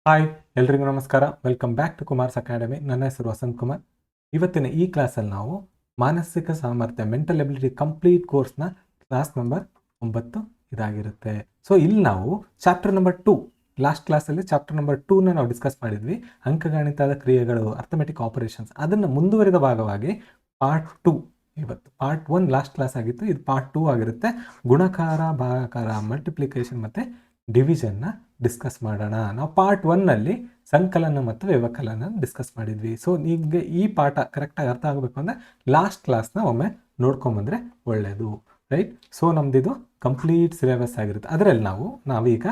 Hi ಎಲ್ರಿಗೂ ನಮಸ್ಕಾರ. Welcome back to Kumar's academy. ನನ್ನ ಹೆಸರು ವಸಂತ್ ಕುಮಾರ್. ಇವತ್ತಿನ ಈ ಕ್ಲಾಸಲ್ಲಿ ನಾವು ಮಾನಸಿಕ ಸಾಮರ್ಥ್ಯ ಮೆಂಟಲ್ ಎಬಿಲಿಟಿ ಕಂಪ್ಲೀಟ್ ಕೋರ್ಸ್ನ ಕ್ಲಾಸ್ ನಂಬರ್ 9 ಇದಾಗಿರುತ್ತೆ. ಸೊ ಇಲ್ಲಿ ನಾವು ಚಾಪ್ಟರ್ ನಂಬರ್ 2, ಲಾಸ್ಟ್ ಕ್ಲಾಸಲ್ಲಿ ಚಾಪ್ಟರ್ ನಂಬರ್ 2ನ ನಾವು ಡಿಸ್ಕಸ್ ಮಾಡಿದ್ವಿ. ಅಂಕಗಣಿತದ ಕ್ರಿಯೆಗಳು, ಅರ್ಥಮೆಟಿಕ್ ಆಪರೇಷನ್ಸ್, ಅದನ್ನು ಮುಂದುವರಿದ ಭಾಗವಾಗಿ ಪಾರ್ಟ್ 2. ಇವತ್ತು ಪಾರ್ಟ್ 1 ಲಾಸ್ಟ್ ಕ್ಲಾಸ್ ಆಗಿತ್ತು, ಇದು ಪಾರ್ಟ್ 2 ಆಗಿರುತ್ತೆ. ಗುಣಕಾರ, ಭಾಗಾಕಾರ, ಮಲ್ಟಿಪ್ಲಿಕೇಶನ್ ಮತ್ತು ಡಿವಿಷನ್ನ ಡಿಸ್ಕಸ್ ಮಾಡೋಣ. ನಾವು ಪಾರ್ಟ್ 1ನಲ್ಲಿ ಸಂಕಲನ ಮತ್ತು ವ್ಯವಕಲನ ಡಿಸ್ಕಸ್ ಮಾಡಿದ್ವಿ. ಸೊ ನಿಮಗೆ ಈ ಪಾಠ ಕರೆಕ್ಟಾಗಿ ಅರ್ಥ ಆಗಬೇಕು ಅಂದರೆ ಲಾಸ್ಟ್ ಕ್ಲಾಸ್ನ ಒಮ್ಮೆ ನೋಡ್ಕೊಂಬಂದರೆ ಒಳ್ಳೆಯದು, ರೈಟ್? ಸೊ ನಮ್ದಿದು ಕಂಪ್ಲೀಟ್ ಸಿಲೆಬಸ್ ಆಗಿರುತ್ತೆ. ಅದರಲ್ಲಿ ನಾವೀಗ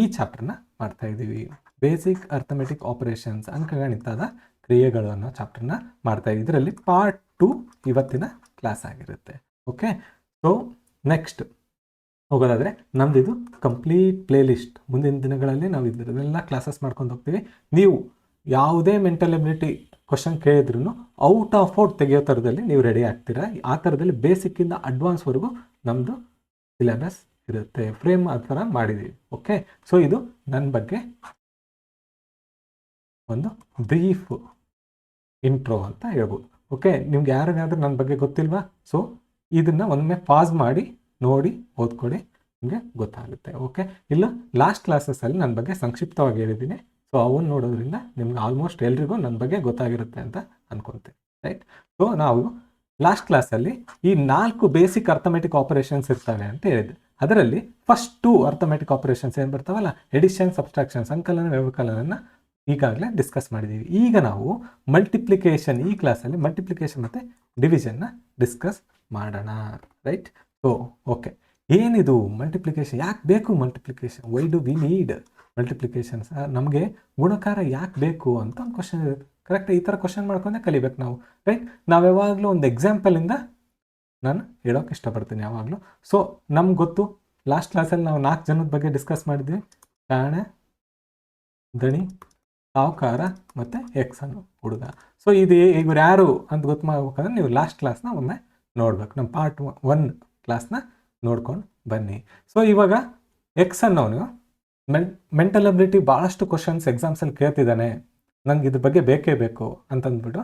ಈ ಚಾಪ್ಟರ್ನ ಮಾಡ್ತಾ ಇದ್ದೀವಿ. ಬೇಸಿಕ್ ಅರ್ಥಮೆಟಿಕ್ ಆಪರೇಷನ್ಸ್, ಅಂಕಗಣಿತದ ಕ್ರಿಯೆಗಳು ಅನ್ನೋ ಚಾಪ್ಟರ್ನ ಮಾಡ್ತಾ ಇದ್ದೀವಿ. ಇದರಲ್ಲಿ ಪಾರ್ಟ್ 2 ಇವತ್ತಿನ ಕ್ಲಾಸ್ ಆಗಿರುತ್ತೆ. ಓಕೆ, ಸೊ ನೆಕ್ಸ್ಟ್ ಹೋಗೋದಾದರೆ ನಮ್ಮದಿದು ಕಂಪ್ಲೀಟ್ ಪ್ಲೇ ಲಿಸ್ಟ್. ಮುಂದಿನ ದಿನಗಳಲ್ಲಿ ನಾವು ಇದನ್ನೆಲ್ಲ ಕ್ಲಾಸಸ್ ಮಾಡ್ಕೊಂಡು ಹೋಗ್ತೀವಿ. ನೀವು ಯಾವುದೇ ಮೆಂಟಲ್ ಎಬಿಲಿಟಿ ಕ್ವಶನ್ ಕೇಳಿದ್ರೂ ಔಟ್ ಆಫ್ ಔಟ್ ತೆಗೆಯೋ ಥರದಲ್ಲಿ ನೀವು ರೆಡಿ ಆಗ್ತೀರಾ. ಆ ಥರದಲ್ಲಿ ಬೇಸಿಕ್ಕಿಂದ ಅಡ್ವಾನ್ಸ್ವರೆಗೂ ನಮ್ಮದು ಸಿಲೆಬಸ್ ಇರುತ್ತೆ. ಫ್ರೇಮ್ ಆ ಥರ ಮಾಡಿದ್ದೀವಿ. ಓಕೆ, ಸೊ ಇದು ನನ್ನ ಬಗ್ಗೆ ಒಂದು ಬ್ರೀಫ್ ಇಂಟ್ರೋ ಅಂತ ಹೇಳ್ಬೋದು. ಓಕೆ, ನಿಮ್ಗೆ ಯಾರಿಗಾದ್ರೂ ನನ್ನ ಬಗ್ಗೆ ಗೊತ್ತಿಲ್ವಾ? ಸೊ ಇದನ್ನು ಒಮ್ಮೆ ಪಾಸ್ ಮಾಡಿ ನೋಡಿ ಓದ್ಕೊಡಿ, ನಿಮಗೆ ಗೊತ್ತಾಗುತ್ತೆ. ಓಕೆ, ಇಲ್ಲ ಲಾಸ್ಟ್ ಕ್ಲಾಸಸ್ಸಲ್ಲಿ ನನ್ನ ಬಗ್ಗೆ ಸಂಕ್ಷಿಪ್ತವಾಗಿ ಹೇಳಿದ್ದೀನಿ. ಸೊ ಅವನ್ನ ನೋಡೋದ್ರಿಂದ ನಿಮ್ಗೆ ಆಲ್ಮೋಸ್ಟ್ ಎಲ್ರಿಗೂ ನನ್ನ ಬಗ್ಗೆ ಗೊತ್ತಾಗಿರುತ್ತೆ ಅಂತ ಅನ್ಕೊತೀನಿ, ರೈಟ್? ಸೊ ನಾವು ಲಾಸ್ಟ್ ಕ್ಲಾಸಲ್ಲಿ ಈ 4 ಬೇಸಿಕ್ ಅರ್ಥಮೆಟಿಕ್ ಆಪರೇಷನ್ಸ್ ಇರ್ತವೆ ಅಂತ ಹೇಳಿದ್ದೆ. ಅದರಲ್ಲಿ ಫಸ್ಟ್ 2 ಅರ್ಥಮೆಟಿಕ್ ಆಪರೇಷನ್ಸ್ ಏನು ಬರ್ತಾವಲ್ಲ, ಎಡಿಷನ್, ಸಬ್ಸ್ಟ್ರಾಕ್ಷನ್, ಸಂಕಲನ, ವ್ಯವಕಲನ ಈಗಾಗಲೇ ಡಿಸ್ಕಸ್ ಮಾಡಿದ್ದೀವಿ. ಈಗ ನಾವು ಮಲ್ಟಿಪ್ಲಿಕೇಶನ್, ಈ ಕ್ಲಾಸಲ್ಲಿ ಮಲ್ಟಿಪ್ಲಿಕೇಶನ್ ಮತ್ತು ಡಿವಿಷನ್ನ ಡಿಸ್ಕಸ್ ಮಾಡೋಣ, ರೈಟ್? ಸೊ ಓಕೆ, ಏನಿದು ಮಲ್ಟಿಪ್ಲಿಕೇಶನ್? ಯಾಕೆ ಬೇಕು multiplication? Why do we need multiplications? ನಮಗೆ ಗುಣಕಾರ ಯಾಕೆ ಬೇಕು ಅಂತ ಒಂದು ಕ್ವಶನ್ ಇರುತ್ತೆ. ಕರೆಕ್ಟ್, ಈ ಥರ ಕ್ವಶನ್ ಮಾಡ್ಕೊಂಡೆ ಕಲಿಬೇಕು ನಾವು, ರೈಟ್? ನಾವು ಯಾವಾಗಲೂ ಒಂದು ಎಕ್ಸಾಂಪಲಿಂದ ನಾನು ಹೇಳೋಕೆ ಇಷ್ಟಪಡ್ತೀನಿ ಯಾವಾಗಲೂ. ಸೊ ನಮ್ಗೆ ಗೊತ್ತು, ಲಾಸ್ಟ್ ಕ್ಲಾಸಲ್ಲಿ ನಾವು 4 ಜನದ ಬಗ್ಗೆ ಡಿಸ್ಕಸ್ ಮಾಡಿದ್ವಿ. ಕಾಣೆ, ದಣಿ, ಸಾವುಕಾರ ಮತ್ತು ಎಕ್ಸನ್ನು ಹುಡುಗ. ಸೊ ಇದು ಇವ್ರು ಯಾರು ಅಂತ ಗೊತ್ತು ಮಾಡ್ಬೇಕಂದ್ರೆ ನೀವು ಲಾಸ್ಟ್ ಕ್ಲಾಸ್ನ ಒಮ್ಮೆ ನೋಡ್ಬೇಕು. ನಮ್ಮ ಪಾರ್ಟ್ 1 ಕ್ಲಾಸ್ನ ನೋಡ್ಕೊಂಡು ಬನ್ನಿ. ಸೊ ಇವಾಗ ಎಕ್ಸ್ ಅನ್ನೋನು ಮೆಂಟಲ್ ಎಬಿಲಿಟಿ ಭಾಳಷ್ಟು ಕ್ವಶನ್ಸ್ ಎಕ್ಸಾಮ್ಸಲ್ಲಿ ಕೇಳ್ತಿದ್ದಾನೆ, ನಂಗೆ ಇದ್ರ ಬಗ್ಗೆ ಬೇಕೇ ಬೇಕು ಅಂತಂದ್ಬಿಟ್ಟು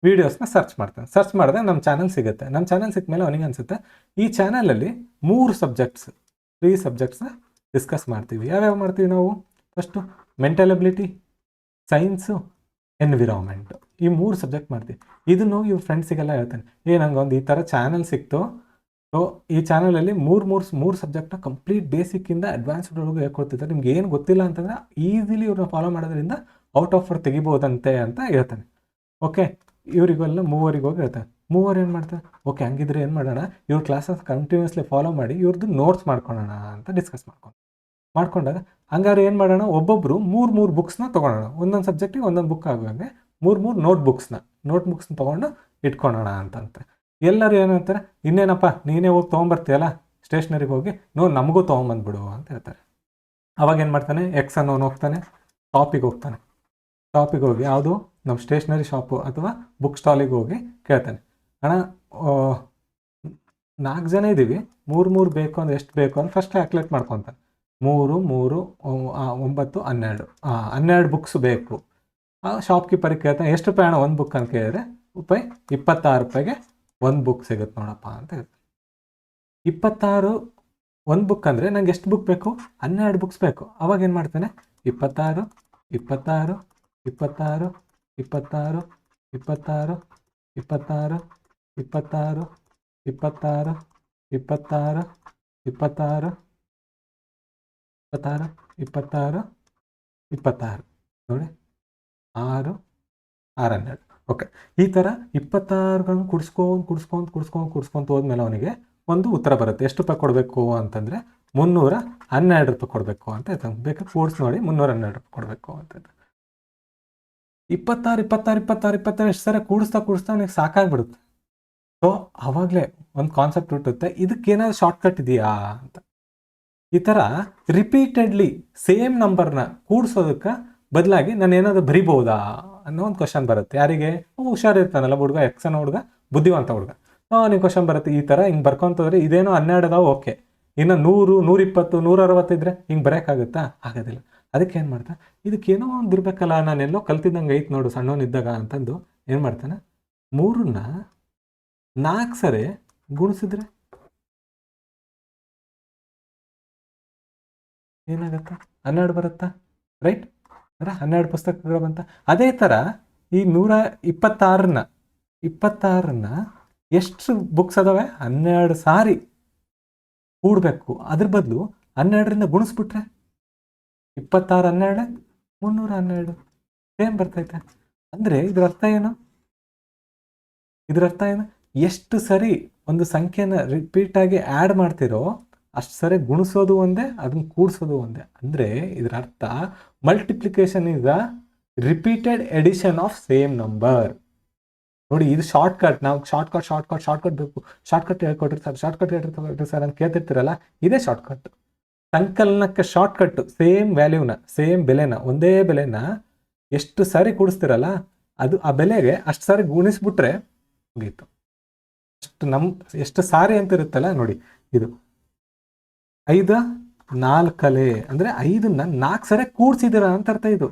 ವೀಡಿಯೋಸ್ನ ಸರ್ಚ್ ಮಾಡ್ತಾನೆ. ಸರ್ಚ್ ಮಾಡಿದ್ರೆ ನಮ್ಮ ಚಾನಲ್ ಸಿಗುತ್ತೆ. ನಮ್ಮ ಚಾನಲ್ ಸಿಕ್ಕ ಮೇಲೆ ಅವನಿಗೆ ಅನಿಸುತ್ತೆ ಈ ಚಾನಲಲ್ಲಿ 3 ಸಬ್ಜೆಕ್ಟ್ಸ್ನ ಡಿಸ್ಕಸ್ ಮಾಡ್ತೀವಿ. ಯಾವ್ಯಾವ ಮಾಡ್ತೀವಿ ನಾವು? First mental ability, science, environment, ಈ 3 ಸಬ್ಜೆಕ್ಟ್ ಮಾಡ್ತೀವಿ. ಇದನ್ನು ಇವ್ರ ಫ್ರೆಂಡ್ಸಿಗೆಲ್ಲ ಹೇಳ್ತಾನೆ, ನಂಗೆ ಒಂದು ಈ ಥರ ಚಾನಲ್ ಸಿಕ್ತು. ಸೊ ಈ ಚಾನಲಲ್ಲಿ ಮೂರು ಸಬ್ಜೆಕ್ಟ್ನ ಕಂಪ್ಲೀಟ್ ಬೇಸಿಕ್ಕಿಂದ ಅಡ್ವಾನ್ಸ್ಡ್ವರೆಗೂ ಹೇಳ್ಕೊಡ್ತಿದ್ದಾರೆ. ನಿಮ್ಗೆ ಏನು ಗೊತ್ತಿಲ್ಲ ಅಂತಂದರೆ ಈಸಿಲಿ ಇವ್ರನ್ನ ಫಾಲೋ ಮಾಡೋದ್ರಿಂದ ಔಟ್ ಆಫ್ ತೆಗಿಬೋದಂತೆ ಅಂತ ಹೇಳ್ತಾನೆ. ಓಕೆ, ಇವರಿಗೆಲ್ಲ 3 ಹೋಗಿ ಹೇಳ್ತಾನೆ. 3 ಏನು ಮಾಡ್ತಾರೆ? ಓಕೆ, ಹಂಗಿದ್ರೆ ಏನು ಮಾಡೋಣ, ಇವ್ರ ಕ್ಲಾಸಸ್ ಕಂಟಿನ್ಯೂಸ್ಲಿ ಫಾಲೋ ಮಾಡಿ ಇವ್ರದ್ದು ನೋಟ್ಸ್ ಮಾಡ್ಕೊಳ್ಳೋಣ ಅಂತ ಡಿಸ್ಕಸ್ ಮಾಡ್ಕೊಂಡಾಗ ಹಂಗಾರೆ ಏನು ಮಾಡೋಣ, ಒಬ್ಬೊಬ್ಬರು 3 ಬುಕ್ಸ್ನ ತೊಗೊಳೋಣ. ಒಂದೊಂದು ಸಬ್ಜೆಕ್ಟಿಗೆ ಒಂದೊಂದು ಬುಕ್ ಆಗುವಂಗೆ 3 ನೋಟ್ ಬುಕ್ಸ್ನ ತೊಗೊಂಡು ಇಟ್ಕೊಳ್ಳೋಣ ಅಂತಂತೆ. ಎಲ್ಲರೂ ಏನಂತಾರೆ, ಇನ್ನೇನಪ್ಪ ನೀನೇ ಹೋಗಿ ತೊಗೊಂಬರ್ತೀಯಲ್ಲ ಸ್ಟೇಷ್ನರಿಗೆ ಹೋಗಿ, ನಮಗೂ ತೊಗೊಂಬಂದ್ಬಿಡು ಅಂತ ಹೇಳ್ತಾರೆ. ಅವಾಗ ಏನು ಮಾಡ್ತಾನೆ, ಎಕ್ಸ್ ಅನ್ನೋನು ಹೋಗ್ತಾನೆ, ಶಾಪಿಗೆ ಹೋಗಿ ಯಾವುದು ನಮ್ಮ ಸ್ಟೇಷ್ನರಿ ಶಾಪು ಅಥವಾ ಬುಕ್ ಸ್ಟಾಲಿಗೆ ಹೋಗಿ ಕೇಳ್ತಾನೆ, ಅಣ್ಣ 4 ಜನ ಇದ್ದೀವಿ, 3 ಬೇಕು ಅಂದರೆ ಎಷ್ಟು ಬೇಕು ಅಂತ ಫಸ್ಟ್ ಕ್ಯಾಲ್ಕುಲೇಟ್ ಮಾಡ್ಕೊತಾನೆ. 3, 9, 12 ಬುಕ್ಸ್ ಬೇಕು. ಆ ಶಾಪ್ಕೀಪರಿಗೆ ಕೇಳ್ತಾನೆ, ಎಷ್ಟು ರೂಪಾಯಿ ಅಣ್ಣ ಒಂದು ಬುಕ್ ಅಂತ ಕೇಳಿದ್ರೆ, ₹26 ಒಂದು ಬುಕ್ ಸಿಗುತ್ತೆ ನೋಡಪ್ಪ ಅಂತ ಹೇಳ್ತಾರೆ. 26 ಒಂದು ಬುಕ್ ಅಂದರೆ ನಂಗೆ ಎಷ್ಟು ಬುಕ್ ಬೇಕು? 12 ಬುಕ್ಸ್ ಬೇಕು. ಅವಾಗ ಏನು ಮಾಡ್ತಾನೆ, 26, 26, 26, 26, 26, 26, 26, 26, 26, 26, 26, 26, 26 ನೋಡಿ, 6, 12. ಓಕೆ, ಈ ಥರ 26ಗಳನ್ನು ಕುಡಿಸ್ಕೊಂಡು ಹೋದ್ಮೇಲೆ ಅವನಿಗೆ ಒಂದು ಉತ್ತರ ಬರುತ್ತೆ. ಎಷ್ಟು ರೂಪಾಯಿ ಕೊಡಬೇಕು ಅಂತಂದರೆ ₹312 ಕೊಡಬೇಕು ಅಂತ ಹೇಳ್ತಾನೆ. ಬೇಕಾದ್ರೆ ಕೂಡಿಸಿ ನೋಡಿ, ₹312 ಕೊಡಬೇಕು ಅಂತ. 26 ಎಷ್ಟು ಸರಿ ಕೂಡಿಸ್ತಾ ಅವನಿಗೆ ಸಾಕಾಗ್ಬಿಡುತ್ತೆ. ಸೊ ಆವಾಗಲೇ ಒಂದು ಕಾನ್ಸೆಪ್ಟ್ ಹುಟ್ಟುತ್ತೆ, ಇದಕ್ಕೇನಾದ್ರು ಶಾರ್ಟ್ಕಟ್ ಇದೆಯಾ ಅಂತ. ಈ ಥರ ರಿಪೀಟೆಡ್ಲಿ ಸೇಮ್ ನಂಬರ್ನ ಕೂಡಿಸೋದಕ್ಕೆ ಬದಲಾಗಿ ನಾನು ಏನಾದರೂ ಬರಿಬೋದಾ ಅನ್ನೋ ಒಂದು ಕ್ವಶನ್ ಬರುತ್ತೆ. ಯಾರಿಗೆ? ಹುಷಾರಿರ್ತಾನಲ್ಲ ಹುಡುಗ, ಎಕ್ಸ್ ಅನ್ನೋ ಹುಡುಗ, ಬುದ್ಧಿವಂತ ಹುಡುಗ. ನೀವು ಕ್ವಶನ್ ಬರುತ್ತೆ ಈ ಥರ, ಹಿಂಗೆ ಬರ್ಕೊಂತಂದ್ರೆ ಇದೇನೋ 12 ಅದಾವ, ಓಕೆ, ಇನ್ನು 100, 120, 160 ಇದ್ರೆ ಹಿಂಗೆ ಬರೋಕ್ಕಾಗುತ್ತಾ? ಆಗೋದಿಲ್ಲ. ಅದಕ್ಕೆ ಏನು ಮಾಡ್ತಾ, ಇದಕ್ಕೇನೋ ಒಂದು ಇರಬೇಕಲ್ಲ, ನಾನೆಲ್ಲೋ ಕಲ್ತಿದ್ದಂಗೆ ಐತೆ ನೋಡು ಸಣ್ಣವನಿದ್ದಾಗ ಅಂತಂದು ಏನು ಮಾಡ್ತಾನೆ, 3ನ್ನ 4 ಸರಿ ಗುಣಿಸಿದ್ರೆ ಏನಾಗತ್ತಾ, 12 ಬರುತ್ತಾ, ರೈಟ್? ಅಂದರೆ 12 ಪುಸ್ತಕಗಳು ಬಂತ. ಅದೇ ಥರ ಈ 126ನ್ನ ಎಷ್ಟು ಬುಕ್ಸ್ ಅದಾವೆ, 12 ಸಾರಿ ಕೂಡಬೇಕು. ಅದ್ರ ಬದಲು 12ರಿಂದ ಗುಣಿಸ್ಬಿಟ್ರೆ 26 12 312 ಸೇಮ್ ಬರ್ತೈತೆ. ಅಂದರೆ ಇದರ ಅರ್ಥ ಏನು? ಎಷ್ಟು ಸರಿ ಒಂದು ಸಂಖ್ಯೆನ ರಿಪೀಟಾಗಿ ಆ್ಯಡ್ ಮಾಡ್ತಿರೋ ಅಷ್ಟು ಸರಿ ಗುಣಿಸೋದು ಒಂದೇ, ಅದನ್ನ ಕೂಡಿಸೋದು ಒಂದೇ. ಅಂದರೆ ಇದರ ಅರ್ಥ multiplication is a repeated addition of same number. ನೋಡಿ, ಇದು ಶಾರ್ಟ್ಕಟ್. ನಾವು ಶಾರ್ಟ್ಕಟ್ ಬೇಕು, ಶಾರ್ಟ್ಕಟ್ ಹೇಳ್ಕೊಟ್ಟಿರ್ತಾರೆ ಸರ್ ಅಂತ ಕೇಳ್ತಿರ್ತೀರಲ್ಲ, ಇದೇ ಶಾರ್ಟ್ಕಟ್. ಸಂಕಲನಕ್ಕೆ ಶಾರ್ಟ್ಕಟ್. ಸೇಮ್ ವ್ಯಾಲ್ಯೂನ, ಸೇಮ್ ಬೆಲೆನ, ಒಂದೇ ಬೆಲೆನ ಎಷ್ಟು ಸಾರಿ ಕೂಡಿಸ್ತಿರಲ್ಲ ಅದು ಆ ಬೆಲೆಗೆ ಅಷ್ಟು ಸಾರಿ ಗುಣಿಸ್ಬಿಟ್ರೆ ಮುಗೀತು. ಎಷ್ಟು ಸಾರಿ ಅಂತ ಇರುತ್ತಲ್ಲ ನೋಡಿ, ಇದು 5 4 ಅಂದರೆ 5ನ್ನ 4 ಸರಿ ಕೂಡಿಸಿದಿರ ಅಂತ ಅರ್ಥ. ಇದು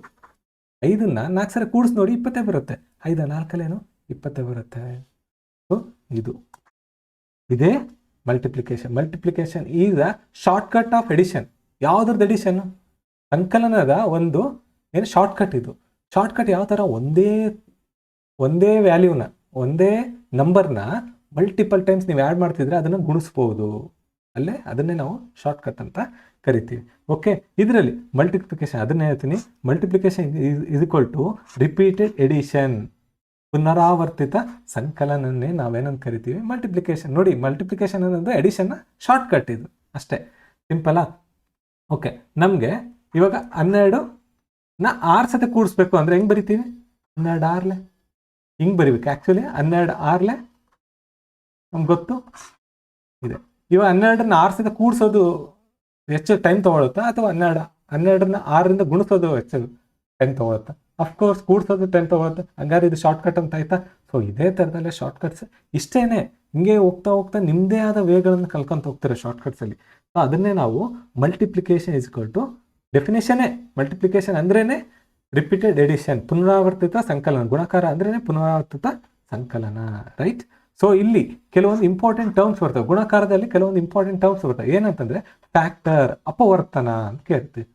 5ನ್ನ 4 ಸರಿ ಕೂಡಿಸಿ ನೋಡಿ 20 ಬರುತ್ತೆ. 5 4 20 ಬರುತ್ತೆ. ಸೊ ಇದೇ multiplication is a shortcut of addition. ಯಾವುದ್ರದ್ದು ಎಡಿಷನ್? ಸಂಕಲನದ ಒಂದು ಏನು ಶಾರ್ಟ್ಕಟ್. ಇದು ಶಾರ್ಟ್ಕಟ್ ಯಾವ ಥರ? ಒಂದೇ ವ್ಯಾಲ್ಯೂನ, ಒಂದೇ ನಂಬರ್ನ ಮಲ್ಟಿಪಲ್ ಟೈಮ್ಸ್ ನೀವು ಆ್ಯಡ್ ಮಾಡ್ತಿದ್ರೆ ಅದನ್ನು ಗುಣಿಸ್ಬೋದು. ಅಲ್ಲೇ ಅದನ್ನೇ ನಾವು ಶಾರ್ಟ್ಕಟ್ ಅಂತ ಕರಿತೀವಿ. ಓಕೆ, ಇದರಲ್ಲಿ ಮಲ್ಟಿಪ್ಲಿಕೇಶನ್, ಅದನ್ನೇ ಹೇಳ್ತೀನಿ. Multiplication is equal to repeated addition, ಪುನರಾವರ್ತಿತ ಸಂಕಲನನ್ನೇ ನಾವೇನಂತ ಕರಿತೀವಿ? ಮಲ್ಟಿಪ್ಲಿಕೇಶನ್. ನೋಡಿ, ಮಲ್ಟಿಪ್ಲಿಕೇಶನ್ ಅನ್ನೋದು ಎಡಿಷನ್ನ ಶಾರ್ಟ್ಕಟ್. ಇದು ಅಷ್ಟೇ, ಸಿಂಪಲಾ? ಓಕೆ, ನಮಗೆ ಇವಾಗ 12ನ 6 ಸತಿ ಕೂಡಿಸ್ಬೇಕು ಅಂದರೆ ಹೆಂಗೆ ಬರಿತೀವಿ? 12 6 ಹಿಂಗೆ ಬರಿಬೇಕು. ಆ್ಯಕ್ಚುಲಿ 12 6 ನಮ್ಗೆ ಗೊತ್ತು ಇದೆ. ಇವಾಗ 12ನ್ನ 6 ಸತಿ ಕೂಡಿಸೋದು ಹೆಚ್ಚು ಟೈಮ್ ತೊಗೊಳುತ್ತಾ, ಅಥವಾ 12ನ್ನ 6ರಿಂದ ಗುಣಿಸೋದು ಹೆಚ್ಚು ಟೈಮ್ ತೊಗೊಳುತ್ತಾ? ಅಫ್ಕೋರ್ಸ್ ಕೂಡಿಸೋದು ಟೈಮ್ ತೊಗೊಳುತ್ತೆ. ಹಂಗಾರೆ ಇದು ಶಾರ್ಟ್ಕಟ್ ಅಂತ ಆಯ್ತಾ? ಸೊ ಇದೇ ಥರದಲ್ಲೇ ಶಾರ್ಟ್ಕಟ್ಸ್ ಇಷ್ಟೇನೆ. ಹಿಂಗೆ ಹೋಗ್ತಾ ನಿಮ್ಮದೇ ಆದ ವೇಗಳನ್ನು ಕಲ್ಕೊಂತ ಹೋಗ್ತಾರೆ ಶಾರ್ಟ್ಕಟ್ಸಲ್ಲಿ. ಸೊ ಅದನ್ನೇ ನಾವು ಮಲ್ಟಿಪ್ಲಿಕೇಶನ್ ಇಸ್ ಈಕ್ವಲ್ ಟು ಡೆಫಿನೇಷನ್ನೇ. ಮಲ್ಟಿಪ್ಲಿಕೇಶನ್ ಅಂದ್ರೇ ರಿಪೀಟೆಡ್ ಎಡಿಷನ್, ಪುನರಾವರ್ತಿತ ಸಂಕಲನ. ಗುಣಾಕಾರ ಅಂದ್ರೇ ಪುನರಾವರ್ತಿತ ಸಂಕಲನ, ರೈಟ್? ಸೊ ಇಲ್ಲಿ ಕೆಲವೊಂದು ಇಂಪಾರ್ಟೆಂಟ್ ಟರ್ಮ್ಸ್ ಬರ್ತವೆ. ಗುಣಾಕಾರದಲ್ಲಿ ಕೆಲವೊಂದು ಇಂಪಾರ್ಟೆಂಟ್ ಟರ್ಮ್ಸ್ ಬರ್ತವೆ. ಏನಂತಂದರೆ ಫ್ಯಾಕ್ಟರ್, ಅಪವರ್ತನ ಅಂತ ಕೇಳ್ತೀವಿ.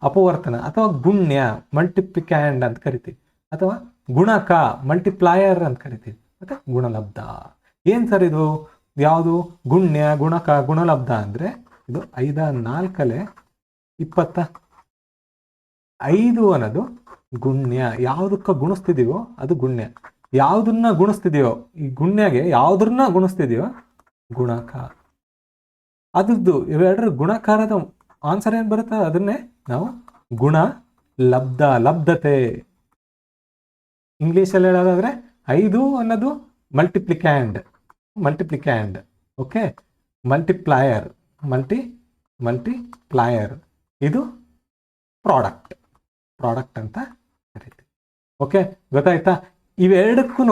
ಅಪವರ್ತನ ಅಥವಾ ಗುಣ್ಯ, ಮಲ್ಟಿಪ್ಲಿಕ್ಯಾಂಡ್ ಅಂತ ಕರಿತೀವಿ. ಅಥವಾ ಗುಣಕ, ಮಲ್ಟಿಪ್ಲಾಯರ್ ಅಂತ ಕರಿತೀವಿ. ಮತ್ತು ಗುಣಲಬ್ಧ. ಏನು ಸರ್ ಇದು? ಯಾವುದು? ಗುಣ್ಯ, ಗುಣಕ, ಗುಣಲಬ್ಧ ಅಂದರೆ ಇದು 5 4 20. 5 ಅನ್ನೋದು ಗುಣ್ಯ. ಯಾವುದಕ್ಕೆ ಗುಣಿಸ್ತಿದೀವೋ ಅದು ಗುಣ್ಯ. ಯಾವುದನ್ನ ಗುಣಿಸ್ತಿದೆಯೋ, ಈ ಗುಣ್ಯಗೆ ಯಾವುದನ್ನ ಗುಣಿಸ್ತಿದೆಯೋ ಗುಣಕ. ಅದ್ರದ್ದು ಇವೆರಡರ ಗುಣಕಾರದ ಆನ್ಸರ್ ಏನು ಬರುತ್ತೆ ಅದನ್ನೇ ನಾವು ಗುಣ ಲಬ್ಧತೆ. ಇಂಗ್ಲೀಷಲ್ಲಿ ಹೇಳೋದಾದ್ರೆ 5 ಅನ್ನೋದು ಮಲ್ಟಿಪ್ಲಿಕ್ಯಾಂಡ್. ಓಕೆ, ಮಲ್ಟಿಪ್ಲಾಯರ್ ಇದು ಪ್ರಾಡಕ್ಟ್ ಅಂತ ಕರೀತೀವಿ. ಓಕೆ, ಗೊತ್ತಾಯ್ತಾ? ಇವೆರಡಕ್ಕೂ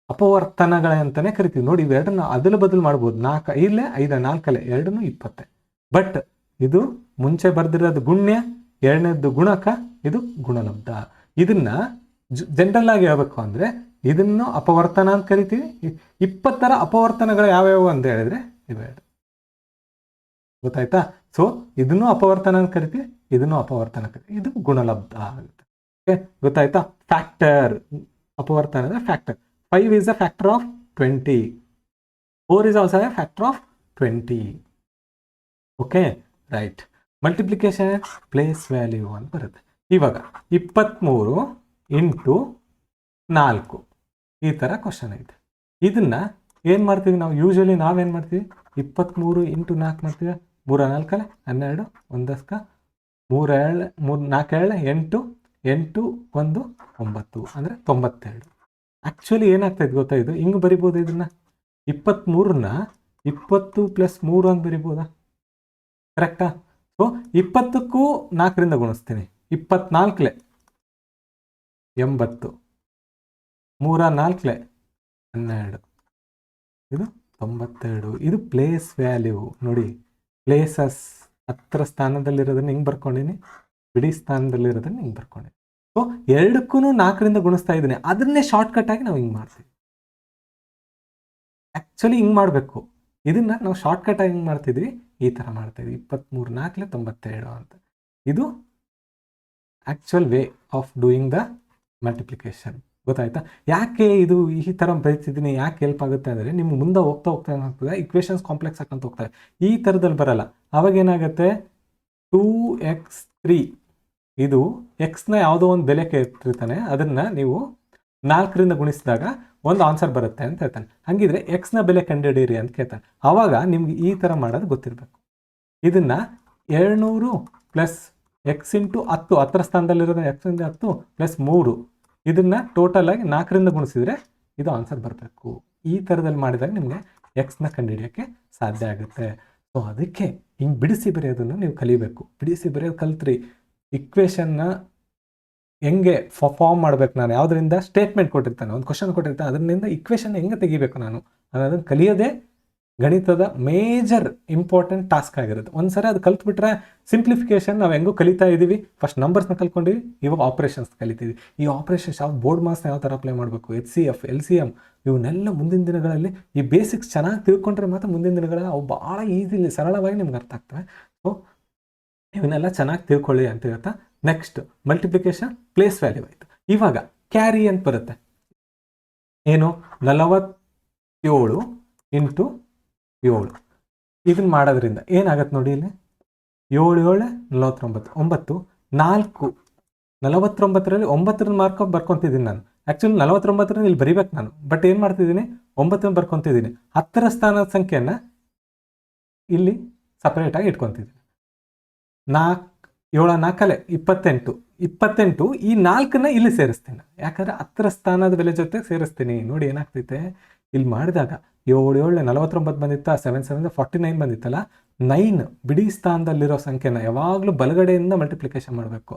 ಅಪವರ್ತನಗಳಂತಲೇ ಕರಿತೀವಿ. ನೋಡಿ, ಇವೆರಡನ್ನ ಅದಲು ಬದಲು ಮಾಡ್ಬೋದು. 4 5 5 4 ಎರಡನ್ನೂ 20. ಬಟ್ ಇದು ಮುಂಚೆ ಬರ್ದಿರೋದು ಗುಣ್ಯ, ಎರಡನೇದ್ದು ಗುಣಕ, ಇದು ಗುಣಲಬ್ಧ. ಇದನ್ನ ಜನರಲ್ ಆಗಿ ಹೇಳ್ಬೇಕು ಅಂದರೆ ಇದನ್ನು ಅಪವರ್ತನ ಅಂತ ಕರಿತೀವಿ. 20 ಅಪವರ್ತನಗಳು ಯಾವ್ಯಾವು ಅಂತ ಹೇಳಿದ್ರೆ ಇವೆರಡು. ಗೊತ್ತಾಯ್ತಾ? ಸೊ ಇದನ್ನು ಅಪವರ್ತನ ಅಂತ ಕರಿತೀವಿ, ಇದನ್ನು ಅಪವರ್ತನ ಕರಿತೀವಿ. ಇದು ಗುಣಲಬ್ಧ ಆಗುತ್ತೆ. ಓಕೆ, ಗೊತ್ತಾಯ್ತಾ? ಫ್ಯಾಕ್ಟರ್, ಅಪವರ್ತನ ಅಂದರೆ factor. 5 is a factor of 20. 4 is also a factor of 20. Okay, right. Multiplication place value ಅಂತ ಬರುತ್ತೆ. ಇವಾಗ 23 × 4 ಈ ಥರ ಕ್ವಶನ್ ಐತೆ. ಇದನ್ನ ಏನು ಮಾಡ್ತೀವಿ ನಾವು? ಯೂಶ್ವಲಿ ನಾವೇನು ಮಾಡ್ತೀವಿ? 23 × 4 ಮಾಡ್ತೀವಿ. 3 4 12, 1 3 7 3 4 7 8 1 9 ಅಂದರೆ 92. ಆ್ಯಕ್ಚುಲಿ ಏನಾಗ್ತೈತೆ ಗೊತ್ತಾ? ಇದು ಹಿಂಗೆ ಬರಿಬೋದು. ಇದನ್ನು 23ನ್ನ 20 + 3 ಅಂತ ಬರಿಬೋದಾ? ಕರೆಕ್ಟಾ? ಸೊ 20ಕ್ಕೂ 4ರಿಂದ ಗುಣಿಸ್ತೀನಿ. 24 80, 3 4 12, ಇದು 92. ಇದು ಪ್ಲೇಸ್ ವ್ಯಾಲ್ಯೂ. ನೋಡಿ, ಪ್ಲೇಸಸ್ ಹತ್ತಿರ ಸ್ಥಾನದಲ್ಲಿರೋದನ್ನ ಹಿಂಗೆ ಬರ್ಕೊಂಡಿನಿ. ಬಿಡಿ ಸ್ಥಾನದಲ್ಲಿರೋದನ್ನ ಹಿಂಗೆ ಬರ್ಕೊಂಡೆ. ಸೊ ಎರಡಕ್ಕೂ 4ರಿಂದ ಗುಣಿಸ್ತಾ ಇದ್ದೀನಿ, ಅದನ್ನೇ ಶಾರ್ಟ್ಕಟ್ ಆಗಿ ನಾವು ಹಿಂಗೆ ಮಾಡ್ತೀವಿ. ಆ್ಯಕ್ಚುಲಿ ಹಿಂಗೆ ಮಾಡಬೇಕು, ಇದನ್ನ ನಾವು ಶಾರ್ಟ್ಕಟ್ ಆಗಿ ಹಿಂಗೆ ಮಾಡ್ತಿದ್ವಿ, ಈ ಥರ ಮಾಡ್ತಾಯಿದ್ವಿ. 23 4 92 ಅಂತ. ಇದು actual way of doing the multiplication. ಗೊತ್ತಾಯ್ತಾ? ಯಾಕೆ ಇದು ಈ ಥರ ಬರೀತಿದ್ದೀನಿ, ಯಾಕೆ ಹೆಲ್ಪ್ ಆಗುತ್ತೆ ಅಂದರೆ ನಿಮ್ಗೆ ಮುಂದೆ ಹೋಗ್ತಾ ಏನಾಗ್ತದೆ, ಇಕ್ವೇಷನ್ಸ್ ಕಾಂಪ್ಲೆಕ್ಸ್ ಹಾಕೊಂತ ಹೋಗ್ತವೆ. ಈ ಥರದಲ್ಲಿ ಬರಲ್ಲ. ಅವಾಗ ಏನಾಗುತ್ತೆ, 2x3 ಇದು ಎಕ್ಸ್ನ ಯಾವುದೋ ಒಂದು ಬೆಲೆ ಕೇಳ್ತಿರ್ತಾನೆ, ಅದನ್ನು ನೀವು 4ರಿಂದ ಗುಣಿಸಿದಾಗ ಒಂದು ಆನ್ಸರ್ ಬರುತ್ತೆ ಅಂತ ಹೇಳ್ತಾನೆ. ಹಾಗಿದ್ರೆ ಎಕ್ಸ್ನ ಬೆಲೆ ಕಂಡುಹಿಡೀರಿ ಅಂತ ಕೇಳ್ತಾನೆ. ಆವಾಗ ನಿಮ್ಗೆ ಈ ಥರ ಮಾಡೋದು ಗೊತ್ತಿರಬೇಕು. ಇದನ್ನು 200 ಪ್ಲಸ್ ಎಕ್ಸ್ ಇಂಟು 10, 10ರ ಸ್ಥಾನದಲ್ಲಿರೋದು ಎಕ್ಸ್ ಇಂದ 10 ಪ್ಲಸ್ 3, ಇದನ್ನು ಟೋಟಲ್ ಆಗಿ 4ರಿಂದ ಗುಣಿಸಿದರೆ ಇದು ಆನ್ಸರ್ ಬರಬೇಕು. ಈ ಥರದಲ್ಲಿ ಮಾಡಿದಾಗ ನಿಮಗೆ ಎಕ್ಸ್ನ ಕಂಡುಹಿಡಿಯೋಕ್ಕೆ ಸಾಧ್ಯ ಆಗುತ್ತೆ. ಸೊ ಅದಕ್ಕೆ ಹಿಂಗೆ ಬಿಡಿಸಿ ಬರೆಯೋದನ್ನು ನೀವು ಕಲಿಬೇಕು. ಬಿಡಿಸಿ ಬರೆಯೋದು ಕಲ್ತ್ರಿ, ಇಕ್ವೇಷನ್ನ ಹೆಂಗೆ ಫಾರ್ಮ್ ಮಾಡ್ಬೇಕು, ನಾನು ಯಾವುದರಿಂದ ಸ್ಟೇಟ್ಮೆಂಟ್ ಕೊಟ್ಟಿರ್ತಾನೆ, ಒಂದು ಕ್ವಶನ್ ಕೊಟ್ಟಿರ್ತಾನೆ, ಅದರಿಂದ ಇಕ್ವೇಷನ್ ಹೆಂಗೆ ತೆಗಿಬೇಕು ನಾನು ಅನ್ನೋದನ್ನು ಕಲಿಯೋದೇ ಗಣಿತದ ಮೇಜರ್ ಇಂಪಾರ್ಟೆಂಟ್ ಟಾಸ್ಕ್ ಆಗಿರುತ್ತೆ. ಒಂದ್ಸರಿ ಅದು ಕಲ್ತ್ಬಿಟ್ರೆ ಸಿಂಪ್ಲಿಫಿಕೇಶನ್ ನಾವು ಹೆಂಗೂ ಕಲಿತಾ ಇದ್ದೀವಿ. ಫಸ್ಟ್ ನಂಬರ್ಸ್ನ ಕಲ್ತ್ಕೊಂಡಿವಿ, ಇವಾಗ ಆಪ್ರೇಷನ್ಸ್ ಕಲಿತೀವಿ. ಈ ಆಪ್ರೇಷನ್ಸ್ ಯಾವ ಬೋರ್ಡ್ ಮಾಸ್ನ ಯಾವ ಥರ ಅಪ್ಲೈ ಮಾಡಬೇಕು, HCF LCM ಇವನ್ನೆಲ್ಲ ಮುಂದಿನ ದಿನಗಳಲ್ಲಿ ಈ ಬೇಸಿಕ್ಸ್ ಚೆನ್ನಾಗಿ ತಿಳ್ಕೊಂಡ್ರೆ ಮಾತ್ರ ಮುಂದಿನ ದಿನಗಳಲ್ಲಿ ಅವು ಭಾಳ ಈಸಿಲಿ ಸರಳವಾಗಿ ನಿಮ್ಗೆ ಅರ್ಥ ಆಗ್ತವೆ. ಸೊ ಇವನ್ನೆಲ್ಲ ಚೆನ್ನಾಗಿ ತಿಳ್ಕೊಳ್ಳಿ ಅಂತ ಹೇಳ್ತಾ, ನೆಕ್ಸ್ಟ್ ಮಲ್ಟಿಪ್ಲಿಕೇಶನ್ ಪ್ಲೇಸ್ ವ್ಯಾಲ್ಯೂ ಆಯಿತು. ಇವಾಗ ಕ್ಯಾರಿ ಅಂತ ಬರುತ್ತೆ. ಏನು, 47 ಇಂಟು 7. ಇದನ್ನು ಮಾಡೋದ್ರಿಂದ ಏನಾಗತ್ತೆ ನೋಡಿ, ಇಲ್ಲಿ 7 7 49, 9 4 49ರಲ್ಲಿ 9ರ ಮಾರ್ಕ್ ಬರ್ಕೊತಿದ್ದೀನಿ ನಾನು. ಆ್ಯಕ್ಚುಲಿ 49ರಲ್ಲಿ ಇಲ್ಲಿ ಬರಿಬೇಕು ನಾನು, ಬಟ್ ಏನು ಮಾಡ್ತಿದ್ದೀನಿ, 9ನ ಬರ್ಕೊತಿದ್ದೀನಿ. 10ರ ಸ್ಥಾನದ ಸಂಖ್ಯೆಯನ್ನು ಇಲ್ಲಿ ಸಪ್ರೇಟಾಗಿ ಇಟ್ಕೊತಿದ್ದೀನಿ. 4 7 4 28, 28 ಈ 4ನ್ನ ಇಲ್ಲಿ ಸೇರಿಸ್ತೀನಿ. ಯಾಕಂದರೆ 10ರ ಸ್ಥಾನದ ಬೆಲೆ ಜೊತೆ ಸೇರಿಸ್ತೀನಿ. ನೋಡಿ ಏನಾಗ್ತೈತೆ, ಇಲ್ಲಿ ಮಾಡಿದಾಗ 7 7 49 ಬಂದಿತ್ತ, 7 7 49 ಬಂದಿತ್ತಲ್ಲ, 9 ಬಿಡಿ ಸ್ಥಾನದಲ್ಲಿರೋ ಸಂಖ್ಯೆನ ಯಾವಾಗಲೂ ಬಲಗಡೆಯಿಂದ ಮಲ್ಟಿಪ್ಲಿಕೇಶನ್ ಮಾಡಬೇಕು.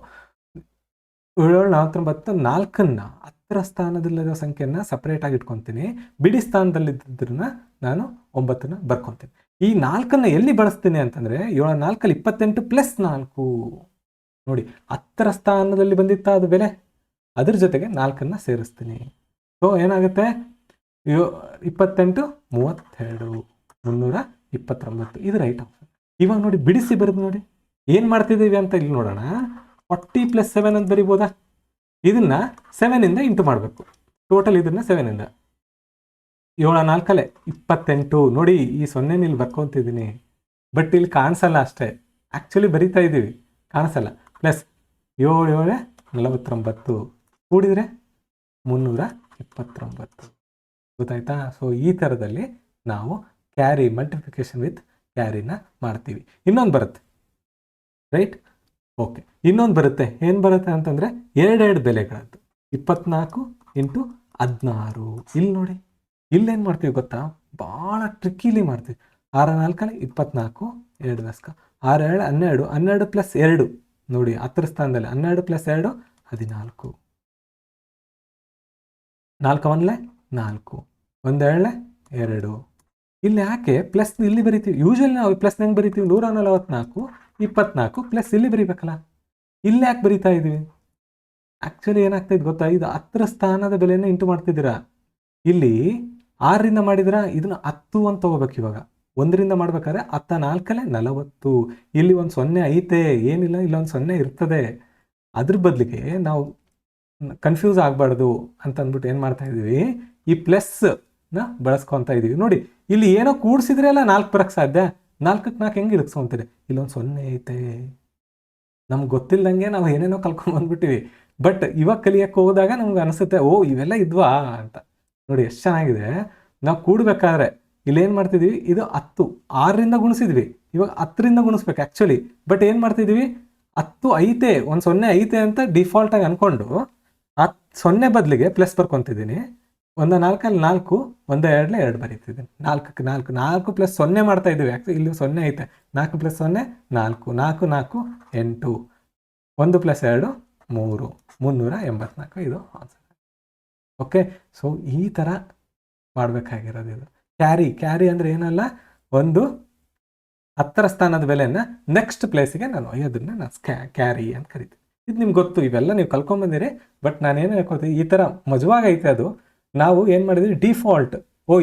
7 7 49 4ನ್ನ 10ರ ಸ್ಥಾನದಲ್ಲಿರೋ ಸಂಖ್ಯೆನ ಸಪ್ರೇಟಾಗಿ ಇಟ್ಕೊತೀನಿ. ಬಿಡಿ ಸ್ಥಾನದಲ್ಲಿದ್ದನ್ನ ನಾನು 9ನ ಬರ್ಕೊತೀನಿ. ಈ 4ನ್ನ ಎಲ್ಲಿ ಬಳಸ್ತೀನಿ ಅಂತಂದರೆ 7 4 28 ಪ್ಲಸ್ 4. ನೋಡಿ 10ರ ಸ್ಥಾನದಲ್ಲಿ ಬಂದಿತ್ತ ಅದು ಬೆಲೆ, ಅದ್ರ ಜೊತೆಗೆ 4ನ್ನ ಸೇರಿಸ್ತೀನಿ. ಸೊ ಏನಾಗುತ್ತೆ, 28 32 329, ಇದು ರೈಟ್ ಆಪ್ಷನ್. ಇವಾಗ ನೋಡಿ ಬಿಡಿಸಿ ಬರೋದು ನೋಡಿ ಏನು ಮಾಡ್ತಿದ್ದೀವಿ ಅಂತ ಇಲ್ಲಿ ನೋಡೋಣ. 40 ಪ್ಲಸ್ 7 ಅಂತ ಬರಿಬೋದಾ, ಇದನ್ನು 7ಇಂದ ಇಂಟು ಮಾಡಬೇಕು. ಟೋಟಲ್ ಇದನ್ನು 7ಇಂದ 7 4 28. ನೋಡಿ ಈ 0 ಇಲ್ಲಿ ಬರ್ಕೊತಿದ್ದೀನಿ, ಬಟ್ ಇಲ್ಲಿ ಕಾಣಿಸಲ್ಲ ಅಷ್ಟೇ, ಆ್ಯಕ್ಚುಲಿ ಬರಿತಾ ಇದ್ದೀವಿ ಕಾಣಿಸಲ್ಲ. ಪ್ಲಸ್ 7 7 49 ಕೂಡಿದರೆ 329. ಗೊತ್ತಾಯ್ತಾ? ಸೊ ಈ ಥರದಲ್ಲಿ ನಾವು ಕ್ಯಾರಿ ಮಲ್ಟಿಪ್ಲಿಕೇಶನ್ ವಿತ್ ಕ್ಯಾರಿನ ಮಾಡ್ತೀವಿ. ಇನ್ನೊಂದು ಬರುತ್ತೆ, ರೈಟ್? ಓಕೆ, ಇನ್ನೊಂದು ಬರುತ್ತೆ. ಏನು ಬರುತ್ತೆ ಅಂತಂದರೆ 2 ಬೆಲೆಗಳದ್ದು. 24 ಇಂಟು 16. ಇಲ್ಲಿ ನೋಡಿ, ಇಲ್ಲೇನು ಮಾಡ್ತೀವಿ ಗೊತ್ತಾ, ಭಾಳ ಟ್ರಿಕ್ಕಿಲಿ ಮಾಡ್ತೀವಿ. 6 4 24, 2 ದಸ್ಕ 6 7 12, 12 ಪ್ಲಸ್ 2 ನೋಡಿ 10ರ ಸ್ಥಾನದಲ್ಲಿ 12 ಪ್ಲಸ್ 2 14, 4 1 4, 1 7 2. ಇಲ್ಲಿ ಯಾಕೆ ಪ್ಲಸ್ ಇಲ್ಲಿ ಬರಿತೀವಿ? ಯೂಶಲಿ ನಾವು ಪ್ಲಸ್ ಹೆಂಗೆ ಬರಿತೀವಿ, 144 24 ಪ್ಲಸ್ ಇಲ್ಲಿ ಬರಿಬೇಕಲ್ಲ, ಇಲ್ಲಿ ಯಾಕೆ ಬರಿತಾ ಇದ್ದೀವಿ? ಆ್ಯಕ್ಚುಲಿ ಏನಾಗ್ತೈತೆ ಗೊತ್ತಾ, ಇದು 10ರ ಸ್ಥಾನದ ಬೆಲೆಯನ್ನು ಇಂಟು ಮಾಡ್ತಿದ್ದೀರಾ. ಇಲ್ಲಿ 6ರಿಂದ ಮಾಡಿದ್ರೆ ಇದನ್ನು 10 ಅಂತ ತಗೋಬೇಕು. ಇವಾಗ 1ರಿಂದ ಮಾಡ್ಬೇಕಾದ್ರೆ 10 4 40. ಇಲ್ಲಿ ಒಂದು 0 ಐತೆ, ಏನಿಲ್ಲ, ಇಲ್ಲೊಂದು 0 ಇರ್ತದೆ. ಅದ್ರ ಬದಲಿಗೆ ನಾವು ಕನ್ಫ್ಯೂಸ್ ಆಗಬಾರ್ದು ಅಂತ ಅಂದ್ಬಿಟ್ಟು ಏನು ಮಾಡ್ತಾ ಇದ್ದೀವಿ, ಈ ಪ್ಲಸ್ನ ಬಳಸ್ಕೊತಾ ಇದ್ದೀವಿ. ನೋಡಿ ಇಲ್ಲಿ ಏನೋ ಕೂಡಿಸಿದ್ರೆ ಅಲ್ಲ 4 ಬರೋಕ್ಕೆ ಸಾಧ್ಯ. 4ಕ್ಕೆ 4 ಹೆಂಗೆ ಇಳಿಸ್ಕೊಂತೀರಿ? ಇಲ್ಲೊಂದು 0 ಐತೆ, ನಮ್ಗೆ ಗೊತ್ತಿಲ್ಲದಂಗೆ ನಾವು ಏನೇನೋ ಕಲ್ಕೊಂಡ್ಬಂದ್ಬಿಟ್ಟಿವಿ. ಬಟ್ ಇವಾಗ ಕಲಿಯೋಕ್ಕೆ ಹೋದಾಗ ನಮ್ಗೆ ಅನಿಸುತ್ತೆ, ಓ ಇವೆಲ್ಲ ಇದ್ವಾ ಅಂತ. ನೋಡಿ ಎಷ್ಟು ಚೆನ್ನಾಗಿದೆ. ನಾವು ಕೂಡಬೇಕಾದ್ರೆ ಇಲ್ಲೇನು ಮಾಡ್ತಿದ್ವಿ, ಇದು 10 6ರಿಂದ ಗುಣಿಸಿದ್ವಿ, ಇವಾಗ 10ರಿಂದ ಗುಣಿಸ್ಬೇಕು ಆ್ಯಕ್ಚುಲಿ. ಬಟ್ ಏನು ಮಾಡ್ತಿದ್ವಿ, 10 ಐತೆ, ಒಂದು 0 ಐತೆ ಅಂತ ಡಿಫಾಲ್ಟಾಗಿ ಅಂದ್ಕೊಂಡು 0 ಬದಲಿಗೆ ಪ್ಲಸ್ ಬರ್ಕೊತಿದ್ದೀನಿ. 1 4 4, 1 2 2 ಬರೀತಿದ್ದೀನಿ. 4ಕ್ಕೆ 4 4 ಪ್ಲಸ್ 0 ಮಾಡ್ತಾ ಇದ್ದೀವಿ. ಯಾಕೆ ಇಲ್ಲಿ 0 ಐತೆ, 4 ಪ್ಲಸ್ 0 4, 4 4 8, 1 ಪ್ಲಸ್ 2 3, 384. ಇದು ಆನ್ಸರ್. ಓಕೆ, ಸೊ ಈ ಥರ ಮಾಡಬೇಕಾಗಿರೋದು ಇದು ಕ್ಯಾರಿ. ಕ್ಯಾರಿ ಅಂದರೆ ಏನಲ್ಲ, ಒಂದು 10ರ ಸ್ಥಾನದ ಬೆಲೆನ ನೆಕ್ಸ್ಟ್ ಪ್ಲೇಸಿಗೆ ನಾನು ಒಯ್ಯೋದನ್ನ ನಾನು ಕ್ಯಾರಿ ಅಂತ ಕರಿತೀನಿ. ಇದು ನಿಮ್ಗೆ ಗೊತ್ತು, ಇವೆಲ್ಲ ನೀವು ಕಲ್ಕೊಂಬಂದಿರಿ. ಬಟ್ ನಾನೇನು ಹೇಳ್ಕೊಳ್ತೀನಿ, ಈ ಥರ ಮಜವಾಗೈತೆ ಅದು. ನಾವು ಏನು ಮಾಡಿದ್ವಿ, ಡಿಫಾಲ್ಟ್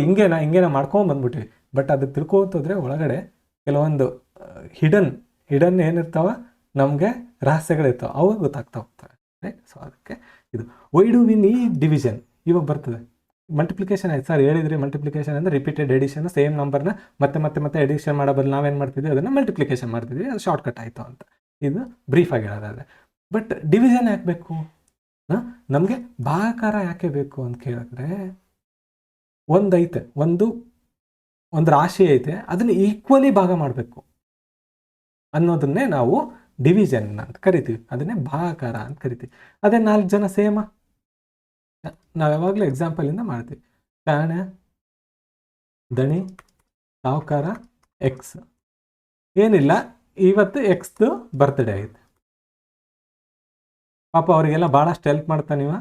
ಹಿಂಗೇನ ಮಾಡ್ಕೊಂಬಂದ್ಬಿಟ್ವಿ. ಬಟ್ ಅದು ತಿಳ್ಕೊತೋದ್ರೆ ಒಳಗಡೆ ಕೆಲವೊಂದು ಹಿಡನ್ ಏನಿರ್ತಾವ, ನಮಗೆ ರಹಸ್ಯಗಳಿರ್ತಾವೆ, ಅವು ಗೊತ್ತಾಗ್ತಾ ಹೋಗ್ತವೆ, ರೈಟ್? ಸೊ ಅದಕ್ಕೆ ಇದು why do we need division ಇವಾಗ ಬರ್ತದೆ. ಮಲ್ಟಿಪ್ಲಿಕೇಶನ್ ಆಯ್ತು ಸರ್ ಹೇಳಿದ್ರಿ, ಮಲ್ಟಿಪ್ಲಿಕೇಶನ್ ಅಂದರೆ ರಿಪೀಟೆಡ್ ಎಡಿಷನ್, ಸೇಮ್ ನಂಬರ್ನ ಮತ್ತೆ ಎಡಿಷನ್ ಮಾಡೋ ಬದಲು ನಾವೇನು ಮಾಡ್ತಿದ್ವಿ, ಅದನ್ನು ಮಲ್ಟಿಪ್ಲಿಕೇಶನ್ ಮಾಡ್ತಿದ್ವಿ, ಅದು ಶಾರ್ಟ್ಕಟ್ ಆಯಿತು ಅಂತ. ಇದು ಬ್ರೀಫಾಗಿ ಹೇಳೋದಾದರೆ. ಬಟ್ ಡಿವಿಷನ್ ಯಾಕೆ ಬೇಕು? ನಮಗೆ ಭಾಗಾಕಾರ ಯಾಕೆ ಬೇಕು ಅಂತ ಕೇಳಿದ್ರೆ, ಒಂದೈತೆ, ಒಂದು ರಾಶಿ ಐತೆ, ಅದನ್ನು ಈಕ್ವಲಿ ಭಾಗ ಮಾಡಬೇಕು ಅನ್ನೋದನ್ನೇ ನಾವು ಡಿವಿಷನ್ ಅಂತ ಕರಿತೀವಿ. ಅದನ್ನೇ ಭಾಗಾಕಾರ ಅಂತ ಕರಿತೀವಿ. ಅದೇ 4 ಜನ ಸೇಮ, ನಾವು ಯಾವಾಗಲೂ ಎಕ್ಸಾಂಪಲಿಂದ ಮಾಡ್ತೀವಿ. ಶಾಣೆ, ದಣಿ, ಸಾಹುಕಾರ, ಎಕ್ಸ್. ಏನಿಲ್ಲ, ಇವತ್ತು ಎಕ್ಸ್ದು ಬರ್ತ್ಡೇ ಐತೆ. ಪಾಪ ಅವರಿಗೆಲ್ಲ ಭಾಳಷ್ಟು ಹೆಲ್ಪ್ ಮಾಡ್ತಾನಿವ.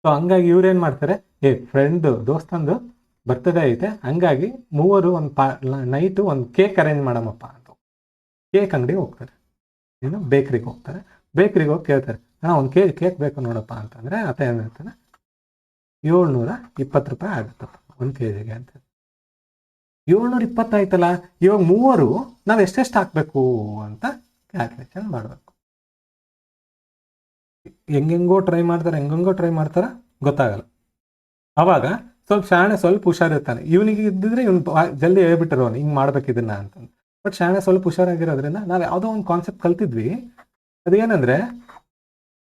ಸೊ ಹಂಗಾಗಿ ಇವ್ರೇನು ಮಾಡ್ತಾರೆ, ದೋಸ್ತಂದು ಬರ್ತ್ಡೇ ಐತೆ, ಹಂಗಾಗಿ ಮೂವರು ನೈಟು ಒಂದು ಕೇಕ್ ಅರೇಂಜ್ ಮಾಡಮಪ್ಪ ಅಂತ ಕೇಕ್ ಅಂಗಡಿಗೆ ಹೋಗ್ತಾರೆ, ಬೇಕ್ರಿಗೆ ಹೋಗ್ತಾರೆ. ಬೇಕ್ರಿಗೆ ಹೋಗಿ ಕೇಳ್ತಾರೆ, ಒಂದು ಕೇಕ್ ಬೇಕು ನೋಡಪ್ಪ ಅಂತಂದರೆ ಆತ ಏನು ಹೇಳ್ತಾನೆ, 720 ರೂಪಾಯಿ ಆಗುತ್ತಪ್ಪ 1 kg ಅಂತ. 720 ಆಯ್ತಲ್ಲ, ಇವಾಗ ಮೂವರು ನಾವು ಎಷ್ಟೆಷ್ಟು ಹಾಕಬೇಕು ಅಂತ ಕ್ಯಾಲ್ಕುಲೇಷನ್ ಮಾಡಬೇಕು. ಹೆಂಗೆಂಗೋ ಟ್ರೈ ಮಾಡ್ತಾರೆ, ಗೊತ್ತಾಗಲ್ಲ. ಅವಾಗ ಸ್ವಲ್ಪ ಹುಷಾರಿರ್ತಾನೆ. ಇವನಿಗೆ ಇದ್ದಿದ್ರೆ ಇವ್ನು ಜಲ್ದಿ ಹೇಳ್ಬಿಟ್ಟಿರೋ ಹಿಂಗೆ ಮಾಡ್ಬೇಕು ಇದನ್ನ ಅಂತಂದು. ಬಟ್ ಶಾಣೆ ಸ್ವಲ್ಪ ಹುಷಾರಾಗಿರೋದ್ರಿಂದ ನಾವು ಯಾವುದೋ ಒಂದು ಕಾನ್ಸೆಪ್ಟ್ ಕಲ್ತಿದ್ವಿ, ಅದೇನಂದ್ರೆ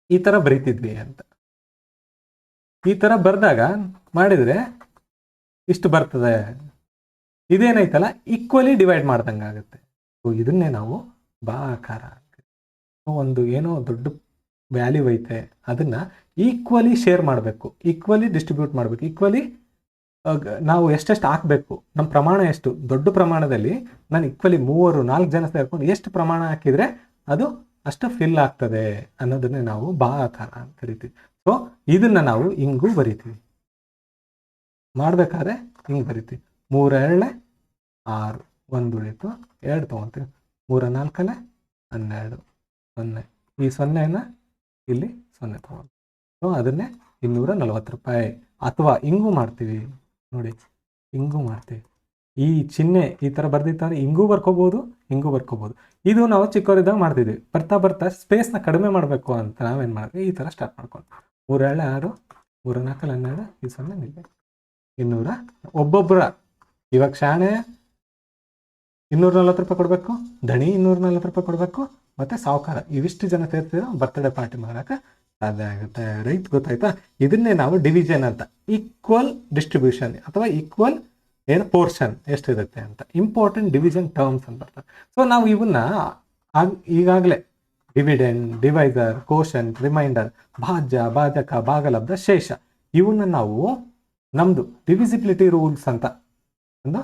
ಈ ಥರ ಬರೀತಿದ್ವಿ ಅಂತ. ಈ ಥರ ಬರೆದಾಗ ಮಾಡಿದರೆ ಇಷ್ಟು ಬರ್ತದೆ, ಇದೇನೈತಲ್ಲ ಈಕ್ವಲಿ ಡಿವೈಡ್ ಮಾಡ್ದಂಗೆ ಆಗುತ್ತೆ. ಸೊ ಇದನ್ನೇ ನಾವು ಭಾಗಾಕಾರ. ಒಂದು ಏನೋ ದೊಡ್ಡ ವ್ಯಾಲ್ಯೂ ಐತೆ, ಅದನ್ನು ಈಕ್ವಲಿ ಶೇರ್ ಮಾಡಬೇಕು, ಈಕ್ವಲಿ ಡಿಸ್ಟ್ರಿಬ್ಯೂಟ್ ಮಾಡಬೇಕು, ಈಕ್ವಲಿ ನಾವು ಎಷ್ಟೆಷ್ಟು ಹಾಕಬೇಕು, ನಮ್ಮ ಪ್ರಮಾಣ ಎಷ್ಟು, ದೊಡ್ಡ ಪ್ರಮಾಣದಲ್ಲಿ ನಾನು ಈಕ್ವಲಿ 3-4 ಜನ ಸೇರ್ಕೊಂಡು ಎಷ್ಟು ಪ್ರಮಾಣ ಹಾಕಿದರೆ ಅದು ಅಷ್ಟು ಫಿಲ್ ಆಗ್ತದೆ ಅನ್ನೋದನ್ನೇ ನಾವು ಭಾಗಾಕಾರ ಅಂತ ಕರಿತೀವಿ. ಸೊ ಇದನ್ನು ನಾವು ಹಿಂಗೂ ಬರಿತೀವಿ, ಮಾಡಬೇಕಾದ್ರೆ ಹಿಂಗೆ ಬರಿತೀವಿ. 3 2 6, 1 ಉಳಿತು, 2 ತೊಗೊತೀವಿ, 3 4 12, 0. ಈ 0ನ ಇಲ್ಲಿ 0 ತೊಗೊಂಡು, ಸೊ ಅದನ್ನೇ 240 ರೂಪಾಯಿ. ಅಥವಾ ಹಿಂಗೂ ಮಾಡ್ತೀವಿ ನೋಡಿ, ಹಿಂಗೂ ಮಾಡ್ತೀವಿ. ಈ ಚಿಹ್ನೆ ಈ ಥರ ಬರ್ದಿರ್ತಾರೆ, ಹಿಂಗೂ ಬರ್ಕೋಬೋದು, ಹಿಂಗೂ ಬರ್ಕೋಬೋದು. ಇದು ನಾವು ಚಿಕ್ಕವರಿದ್ದಾಗ ಮಾಡ್ತಿದ್ವಿ. ಬರ್ತಾ ಸ್ಪೇಸ್ನ ಕಡಿಮೆ ಮಾಡಬೇಕು ಅಂತ ನಾವೇನು ಮಾಡಿದ್ವಿ, ಈ ಥರ ಸ್ಟಾರ್ಟ್ ಮಾಡ್ಕೊಂಡು 3 2 6, 3 4 12, ಈ 0 ನಿಲ್ಲಿ 200. ಒಬ್ಬೊಬ್ಬರ ಇವಾಗ ಶಾಣೆ 240 ರೂಪಾಯಿ ಕೊಡಬೇಕು, ದಣಿ 240 ರೂಪಾಯಿ ಕೊಡಬೇಕು, ಮತ್ತು ಸಾಹುಕಾರ ಇವಿಷ್ಟು ಜನ ಸೇರ್ತಿದ್ರೆ ಬರ್ತ್ಡೇ ಪಾರ್ಟಿ ಮಾಡೋಕೆ ಸಾಧ್ಯ ಆಗುತ್ತೆ. ರೈಟ್, ಗೊತ್ತಾಯ್ತಾ? ಇದನ್ನೇ ನಾವು ಡಿವಿಷನ್ ಅಂತ, ಈಕ್ವಲ್ ಡಿಸ್ಟ್ರಿಬ್ಯೂಷನ್ ಅಥವಾ ಈಕ್ವಲ್ ಪೋರ್ಷನ್ ಎಷ್ಟಿರುತ್ತೆ ಅಂತ, ಇಂಪಾರ್ಟೆಂಟ್ ಡಿವಿಷನ್ ಟರ್ಮ್ಸ್ ಅಂತ ಬರ್ತದೆ. ಸೊ ನಾವು ಇವನ್ನ ಈಗಾಗಲೇ ಡಿವಿಡೆಂಡ್, ಡಿವೈಸರ್, ಕೋಶನ್, ರಿಮೈಂಡರ್, ಭಾಜ್ಯ, ಭಾಜಕ, ಭಾಗಲಬ್ಧ, ಶೇಷ, ಇವನ್ನ ನಾವು ನಮ್ಮದು ಡಿವಿಸಿಬಿಲಿಟಿ ರೂಲ್ಸ್ ಅಂತ ಒಂದು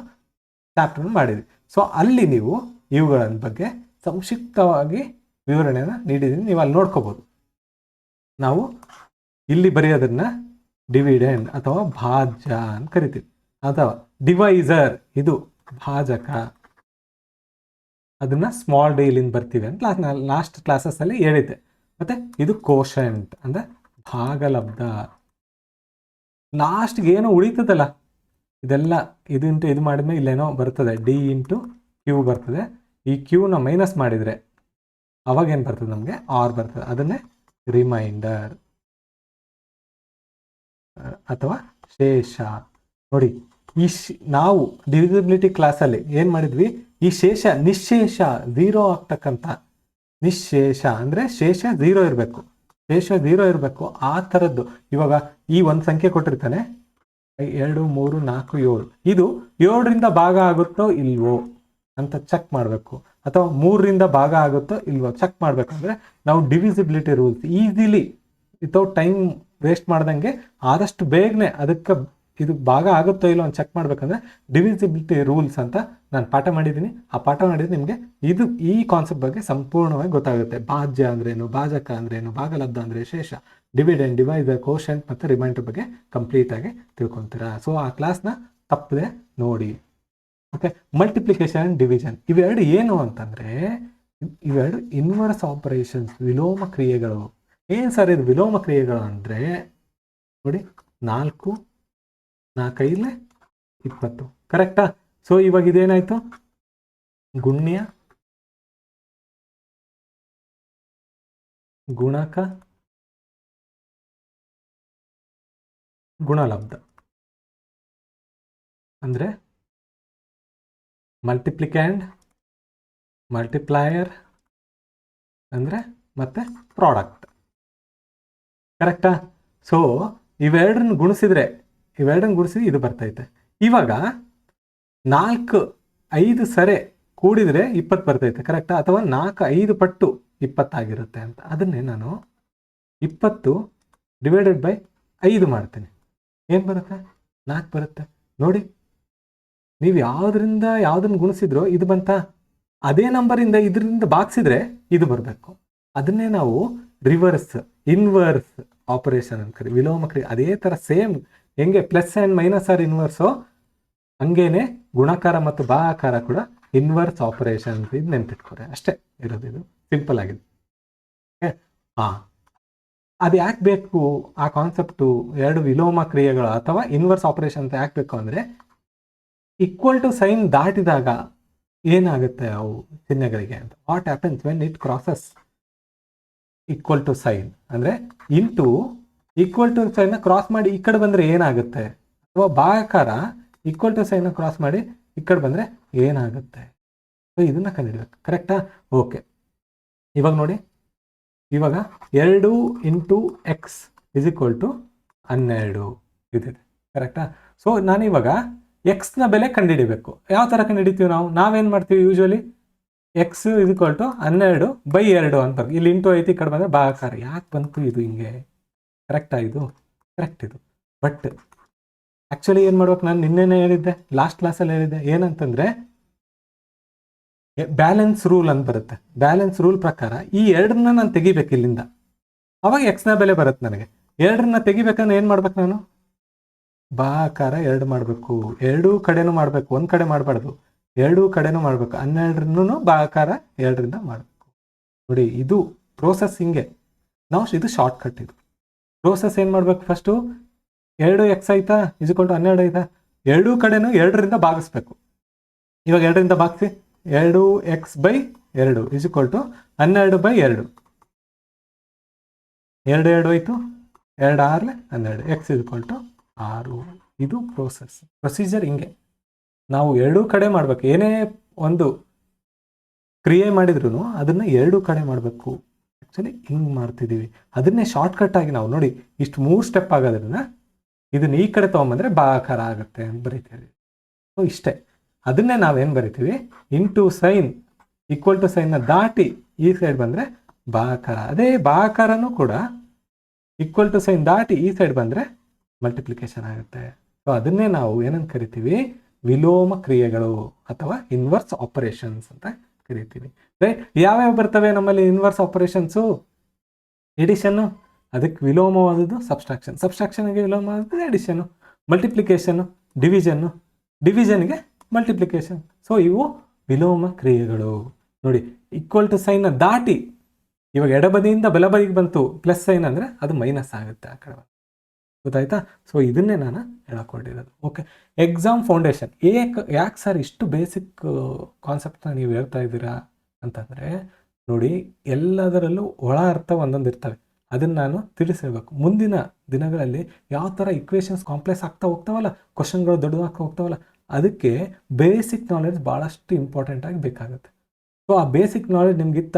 ಚಾಪ್ಟರ್ ಮಾಡಿದ್ವಿ. ಸೊ ಅಲ್ಲಿ ನೀವು ಇವುಗಳ ಬಗ್ಗೆ ಸಂಕ್ಷಿಪ್ತವಾಗಿ ವಿವರಣೆಯನ್ನು ನೀಡಿದ್ದೀನಿ, ನೀವು ಅಲ್ಲಿ ನೋಡ್ಕೋಬೋದು. ನಾವು ಇಲ್ಲಿ ಬರೆಯೋದನ್ನ ಡಿವಿಡೆಂಡ್ ಅಥವಾ ಭಾಜ್ಯ ಅಂತ ಕರಿತೀವಿ, ಅಥವಾ ಡಿವೈಸರ್ ಇದು ಭಾಜಕ, ಅದನ್ನ ಸ್ಮಾಲ್ ಡಿಲಿಂದ ಬರ್ತೀವಿ ಅಂತ ಲಾಸ್ಟ್ ಕ್ಲಾಸಸ್ಸಲ್ಲಿ ಹೇಳಿದ್ದೆ. ಮತ್ತು ಇದು ಕೋಶಂಟ್ ಅಂದರೆ ಭಾಗಲಬ್ಧ. ಲಾಸ್ಟ್ಗೆ ಏನೋ ಉಳಿತದಲ್ಲ, ಇದೆಲ್ಲ ಇದು ಮಾಡಿದ್ಮೇಲೆ ಇಲ್ಲೇನೋ ಬರ್ತದೆ, ಡಿ ಇಂಟು ಕ್ಯೂ ಬರ್ತದೆ. ಈ ಕ್ಯೂನ ಮೈನಸ್ ಮಾಡಿದರೆ ಅವಾಗೇನು ಬರ್ತದೆ, ನಮಗೆ ಆರ್ ಬರ್ತದೆ. ಅದನ್ನೇ ರಿಮೈಂಡರ್ ಅಥವಾ ಶೇಷ. ನೋಡಿ, ನಾವು ಡಿವಿಸಿಬಿಲಿಟಿ ಕ್ಲಾಸಲ್ಲಿ ಏನು ಮಾಡಿದ್ವಿ, ಈ ಶೇಷ ನಿಶೇಷ 0 ಆಗ್ತಕ್ಕಂಥ, ನಿಶೇಷ ಅಂದರೆ ಶೇಷ 0 ಇರಬೇಕು, ಶೇಷ 0 ಇರಬೇಕು ಆ ಥರದ್ದು. ಇವಾಗ ಈ ಒಂದು ಸಂಖ್ಯೆ ಕೊಟ್ಟಿರ್ತಾನೆ 2 3 4 7, ಇದು 7ರಿಂದ ಭಾಗ ಆಗುತ್ತೋ ಇಲ್ವೋ ಅಂತ ಚೆಕ್ ಮಾಡಬೇಕು, ಅಥವಾ 3ರಿಂದ ಭಾಗ ಆಗುತ್ತೋ ಇಲ್ವೋ ಚೆಕ್ ಮಾಡಬೇಕಂದ್ರೆ ನಾವು divisibility rules easily without time waste ಮಾಡ್ದಂಗೆ ಆದಷ್ಟು ಬೇಗನೆ ಅದಕ್ಕೆ ಇದು ಭಾಗ ಆಗುತ್ತೋ ಇಲ್ಲೋ ಅಂತ ಚೆಕ್ ಮಾಡ್ಬೇಕಂದ್ರೆ ಡಿವಿಸಿಬಿಲಿಟಿ ರೂಲ್ಸ್ ಅಂತ ನಾನು ಪಾಠ ಮಾಡಿದ್ದೀನಿ. ಆ ಪಾಠ ಮಾಡಿದ್ರೆ ನಿಮಗೆ ಈ ಕಾನ್ಸೆಪ್ಟ್ ಬಗ್ಗೆ ಸಂಪೂರ್ಣವಾಗಿ ಗೊತ್ತಾಗುತ್ತೆ. ಭಾಜ್ಯ ಅಂದ್ರೇನು, ಭಾಜಕ ಅಂದ್ರೇನು, ಭಾಗಲಬ್ಧ ಅಂದರೆ ಶೇಷ, ಡಿವಿಡೆಂಡ್, ಡಿವೈಸರ್, ಕೋಶಂಟ್ ಮತ್ತು ರಿಮೈಂಡರ್ ಬಗ್ಗೆ ಕಂಪ್ಲೀಟಾಗಿ ತಿಳ್ಕೊತೀರಾ. ಸೊ ಆ ಕ್ಲಾಸ್ನ ತಪ್ಪದೆ ನೋಡಿ. ಓಕೆ, ಮಲ್ಟಿಪ್ಲಿಕೇಶನ್ ಆ್ಯಂಡ್ ಡಿವಿಷನ್ ಇವೆರಡು ಏನು ಅಂತಂದರೆ ಇವೆರಡು ಇನ್ವರ್ಸ್ ಆಪರೇಷನ್ಸ್, ವಿಲೋಮ ಕ್ರಿಯೆಗಳು. ಏನು ಸರ್ ಇದು ವಿಲೋಮ ಕ್ರಿಯೆಗಳು ಅಂದರೆ ನೋಡಿ, 4 4 20 ಕರೆಕ್ಟಾ? ಸೊ ಇವಾಗ ಇದೇನಾಯಿತು, ಗುಣ್ಯ ಗುಣಕ ಗುಣಲಬ್ಧ ಅಂದರೆ ಮಲ್ಟಿಪ್ಲಿಕ್ಯಾಂಡ್ ಮಲ್ಟಿಪ್ಲೈಯರ್ ಅಂದರೆ ಮತ್ತೆ ಪ್ರಾಡಕ್ಟ್. ಕರೆಕ್ಟಾ? ಸೊ ಇವೆರಡನ್ನು ಗುಣಿಸಿದ್ರೆ ಇದು ಬರ್ತೈತೆ. ಇವಾಗ 4 5 ಸರಿ ಕೂಡಿದರೆ 20 ಬರ್ತೈತೆ. ಕರೆಕ್ಟಾ? ಅಥವಾ 4 5 ಪಟ್ಟು 20 ಆಗಿರುತ್ತೆ ಅಂತ. ಅದನ್ನೇ ನಾನು 20 ಡಿವೈಡೆಡ್ ಬೈ 5 ಮಾಡ್ತೀನಿ. ಏನು ಬರುತ್ತೆ? 4 ಬರುತ್ತೆ. ನೋಡಿ, ನೀವು ಯಾವುದನ್ನು ಗುಣಿಸಿದ್ರೋ ಇದು ಬಂತ, ಅದೇ ನಂಬರಿಂದ ಇದರಿಂದ ಭಾಗಿಸಿದ್ರೆ ಇದು ಬರಬೇಕು. ಅದನ್ನೇ ನಾವು ರಿವರ್ಸ್ ಇನ್ವರ್ಸ್ ಆಪರೇಷನ್ ಅಂತ ಕರಿ, ವಿಲೋಮ ಕ್ರಿಯೆ. ಅದೇ ಥರ ಸೇಮ್ ಹೆಂಗೆ ಪ್ಲಸ್ ಆ್ಯಂಡ್ ಮೈನಸ್ ಆರ್ ಇನ್ವರ್ಸೋ ಹಂಗೇನೆ ಗುಣಾಕಾರ ಮತ್ತು ಭಾಗಾಕಾರ ಕೂಡ ಇನ್ವರ್ಸ್ ಆಪರೇಷನ್. ಇದು ನೆನ್ಪಿಟ್ಕೊರೆ, ಅಷ್ಟೇ ಇರೋದು. ಇದು ಸಿಂಪಲ್ ಆಗಿದೆ. ಹಾಂ, ಅದು ಯಾಕೆ ಬೇಕು ಆ ಕಾನ್ಸೆಪ್ಟು? ಎರಡು ವಿಲೋಮ ಕ್ರಿಯೆಗಳು ಅಥವಾ ಇನ್ವರ್ಸ್ ಆಪರೇಷನ್ ಅಂತ ಯಾಕೆ ಬೇಕು ಅಂದರೆ, ಈಕ್ವಲ್ ಟು ಸೈನ್ ದಾಟಿದಾಗ ಏನಾಗುತ್ತೆ ಅವು ಚಿಹ್ನೆಗಳಿಗೆ ಅಂತ. What happens when it crosses equal to sign ಅಂದರೆ ಇಂಟು ಈಕ್ವಲ್ ಟು ಸೈನ್ನ ಕ್ರಾಸ್ ಮಾಡಿ ಈ ಕಡೆ ಬಂದರೆ ಏನಾಗುತ್ತೆ, ಅಥವಾ ಭಾಗಾಕಾರ ಈಕ್ವಲ್ ಟು ಸೈನ್ನ ಕ್ರಾಸ್ ಮಾಡಿ ಈ ಕಡೆ ಬಂದರೆ ಏನಾಗುತ್ತೆ. ಸೊ ಇದನ್ನು ಕಂಡುಹಿಡಬೇಕು. ಕರೆಕ್ಟಾ? ಓಕೆ, ಇವಾಗ ನೋಡಿ, ಇವಾಗ 2 into x is equal to 12 ಇದಿದೆ. ಕರೆಕ್ಟಾ? ಸೊ ನಾನಿವಾಗ ಎಕ್ಸ್ನ ಬೆಲೆ ಕಂಡುಹಿಡಿಬೇಕು. ಯಾವ ಥರ ಕಂಡುಹಿಡಿತೀವಿ ನಾವು? ನಾವೇನು ಮಾಡ್ತೀವಿ usually, x is equal to 12/2 ಅಂತ. ಇಲ್ಲಿ ಇಂಟು ಐತಿ, ಈ ಕಡೆ ಬಂದರೆ ಭಾಗಾಕಾರ. ಯಾಕೆ ಬಂತು ಇದು ಹಿಂಗೆ? ಕರೆಕ್ಟಾ? ಇದು ಕರೆಕ್ಟ್ ಇದು. ಬಟ್ ಆ್ಯಕ್ಚುಲಿ ಏನು ಮಾಡ್ಬೇಕು, ನಾನು ನಿನ್ನೆನೇ ಹೇಳಿದ್ದೆ, ಲಾಸ್ಟ್ ಕ್ಲಾಸಲ್ಲಿ ಹೇಳಿದ್ದೆ, ಏನಂತಂದರೆ ಬ್ಯಾಲೆನ್ಸ್ ರೂಲ್ ಅಂತ ಬರುತ್ತೆ. ಬ್ಯಾಲೆನ್ಸ್ ರೂಲ್ ಪ್ರಕಾರ ಈ ಎರಡನ್ನ ನಾನು ತೆಗಿಬೇಕು ಇಲ್ಲಿಂದ, ಅವಾಗ ಎಕ್ಸ್ನ ಬೆಲೆ ಬರುತ್ತೆ ನನಗೆ. ಎರಡನ್ನ ತೆಗಿಬೇಕಂದ್ರೆ ಏನು ಮಾಡ್ಬೇಕು ನಾನು? ಭಾಗಾಕಾರ 2 ಮಾಡಬೇಕು. ಎರಡೂ ಕಡೆನೂ ಮಾಡಬೇಕು, ಒಂದು ಕಡೆ ಮಾಡಬಾರ್ದು, ಎರಡೂ ಕಡೆನೂ ಮಾಡಬೇಕು. 12 ಭಾಗಾಕಾರ 2ರಿಂದ ಮಾಡಬೇಕು. ನೋಡಿ, ಇದು ಪ್ರೋಸೆಸ್ ಹಿಂಗೆ. ನಾವು ಇದು ಶಾರ್ಟ್ ಕಟ್. ಇದು ಪ್ರೋಸೆಸ್ ಏನು ಮಾಡಬೇಕು, ಫಸ್ಟು 2x ಆಯ್ತಾ ಇಸ್ ಈಕ್ವಲ್ ಟು 12 ಆಯ್ತಾ, ಎರಡೂ ಕಡೆನೂ 2ರಿಂದ ಭಾಗಿಸ್ಬೇಕು. ಇವಾಗ 2ರಿಂದ ಭಾಗಿಸಿ, 2x/2 ಇಸ್ ಈಕ್ವಲ್ ಟು 12/2. 2 2 ಆಯಿತು, 2 6 12, ಎಕ್ಸ್ ಇಸ್ ಈಕ್ವಲ್ ಟು 6. ಇದು ಪ್ರೊಸೀಜರ್ ಹಿಂಗೆ. ನಾವು ಎರಡೂ ಕಡೆ ಮಾಡಬೇಕು. ಏನೇ ಒಂದು ಕ್ರಿಯೆ ಮಾಡಿದ್ರು ಅದನ್ನು ಎರಡೂ ಕಡೆ ಮಾಡಬೇಕು. ಆ್ಯಕ್ಚುಲಿ ಹಿಂಗೆ ಮಾಡ್ತಿದ್ದೀವಿ. ಅದನ್ನೇ ಶಾರ್ಟ್ಕಟ್ ಆಗಿ ನಾವು ನೋಡಿ, ಇಷ್ಟು 3 ಸ್ಟೆಪ್ ಆಗೋದ್ರಿಂದ ಇದನ್ನು ಈ ಕಡೆ ತೊಗೊಂಬಂದರೆ ಭಾಗಾಕಾರ ಆಗುತ್ತೆ ಅಂತ ಬರಿತೀವಿ. ಸೊ ಇಷ್ಟೇ. ಅದನ್ನೇ ನಾವೇನು ಬರಿತೀವಿ, ಇಂಟು ಸೈನ್ ಈಕ್ವಲ್ ಟು ಸೈನ್ನ ದಾಟಿ ಈ ಸೈಡ್ ಬಂದರೆ ಭಾಗಾಕಾರ. ಅದೇ ಭಾಗಾಕಾರನೂ ಕೂಡ ಈಕ್ವಲ್ ಟು ಸೈನ್ ದಾಟಿ ಈ ಸೈಡ್ ಬಂದರೆ ಮಲ್ಟಿಪ್ಲಿಕೇಶನ್ ಆಗುತ್ತೆ. ಸೊ ಅದನ್ನೇ ನಾವು ಏನಂತ ಕರಿತೀವಿ, ವಿಲೋಮ ಕ್ರಿಯೆಗಳು ಅಥವಾ ಇನ್ವರ್ಸ್ ಆಪರೇಷನ್ಸ್ ಅಂತ ಕರಿತೀವಿ. ರೈಟ್? ಯಾವ್ಯಾವ ಬರ್ತವೆ ನಮ್ಮಲ್ಲಿ ಇನ್ವರ್ಸ್ ಆಪರೇಷನ್ಸು? ಎಡಿಷನ್ನು, ಅದಕ್ಕೆ ವಿಲೋಮವಾದದ್ದು ಸಬ್ಸ್ಟ್ರಾಕ್ಷನ್, ಸಬ್ಸ್ಟ್ರಾಕ್ಷನ್ಗೆ ವಿಲೋಮವಾದದ್ದು ಎಡಿಷನ್ನು, ಮಲ್ಟಿಪ್ಲಿಕೇಶನ್ನು ಡಿವಿಷನ್ನು, ಡಿವಿಷನ್ಗೆ ಮಲ್ಟಿಪ್ಲಿಕೇಶನ್. ಸೊ ಇವು ವಿಲೋಮ ಕ್ರಿಯೆಗಳು. ನೋಡಿ, ಈಕ್ವಲ್ ಟು ಸೈನ್ನ ದಾಟಿ ಇವಾಗ ಎಡಬದಿಯಿಂದ ಬಲಬದಿಗೆ ಬಂತು ಪ್ಲಸ್ ಸೈನ್ ಅಂದರೆ ಅದು ಮೈನಸ್ ಆಗುತ್ತೆ ಆ ಕಡೆ. ಗೊತ್ತಾಯ್ತಾ? ಸೊ ಇದನ್ನೇ ನಾನು ಹೇಳ್ಕೊಂಡಿರೋದು. Okay, exam foundation. ಯಾಕೆ ಸರ್ ಇಷ್ಟು ಬೇಸಿಕ್ ಕಾನ್ಸೆಪ್ಟ್ನ ನೀವು ಹೇಳ್ತಾ ಇದ್ದೀರಾ ಅಂತಂದರೆ, ನೋಡಿ, ಎಲ್ಲದರಲ್ಲೂ ಒಳ ಅರ್ಥ ಒಂದೊಂದು ಇರ್ತವೆ. ಅದನ್ನು ನಾನು ತಿಳಿಸಿರ್ಬೇಕು. ಮುಂದಿನ ದಿನಗಳಲ್ಲಿ ಯಾವ ಥರ ಇಕ್ವೇಷನ್ಸ್ ಕಾಂಪ್ಲೆಕ್ಸ್ ಆಗ್ತಾ ಹೋಗ್ತಾವಲ್ಲ, ಕ್ವಶನ್ಗಳು ದೊಡ್ಡದಾಗ್ತಾ ಹೋಗ್ತಾವಲ್ಲ, ಅದಕ್ಕೆ ಬೇಸಿಕ್ ನಾಲೆಡ್ಜ್ ಭಾಳಷ್ಟು ಇಂಪಾರ್ಟೆಂಟಾಗಿ ಬೇಕಾಗುತ್ತೆ. ಸೊ ಆ ಬೇಸಿಕ್ ನಾಲೆಡ್ಜ್ ನಿಮ್ಗಿತ್ತ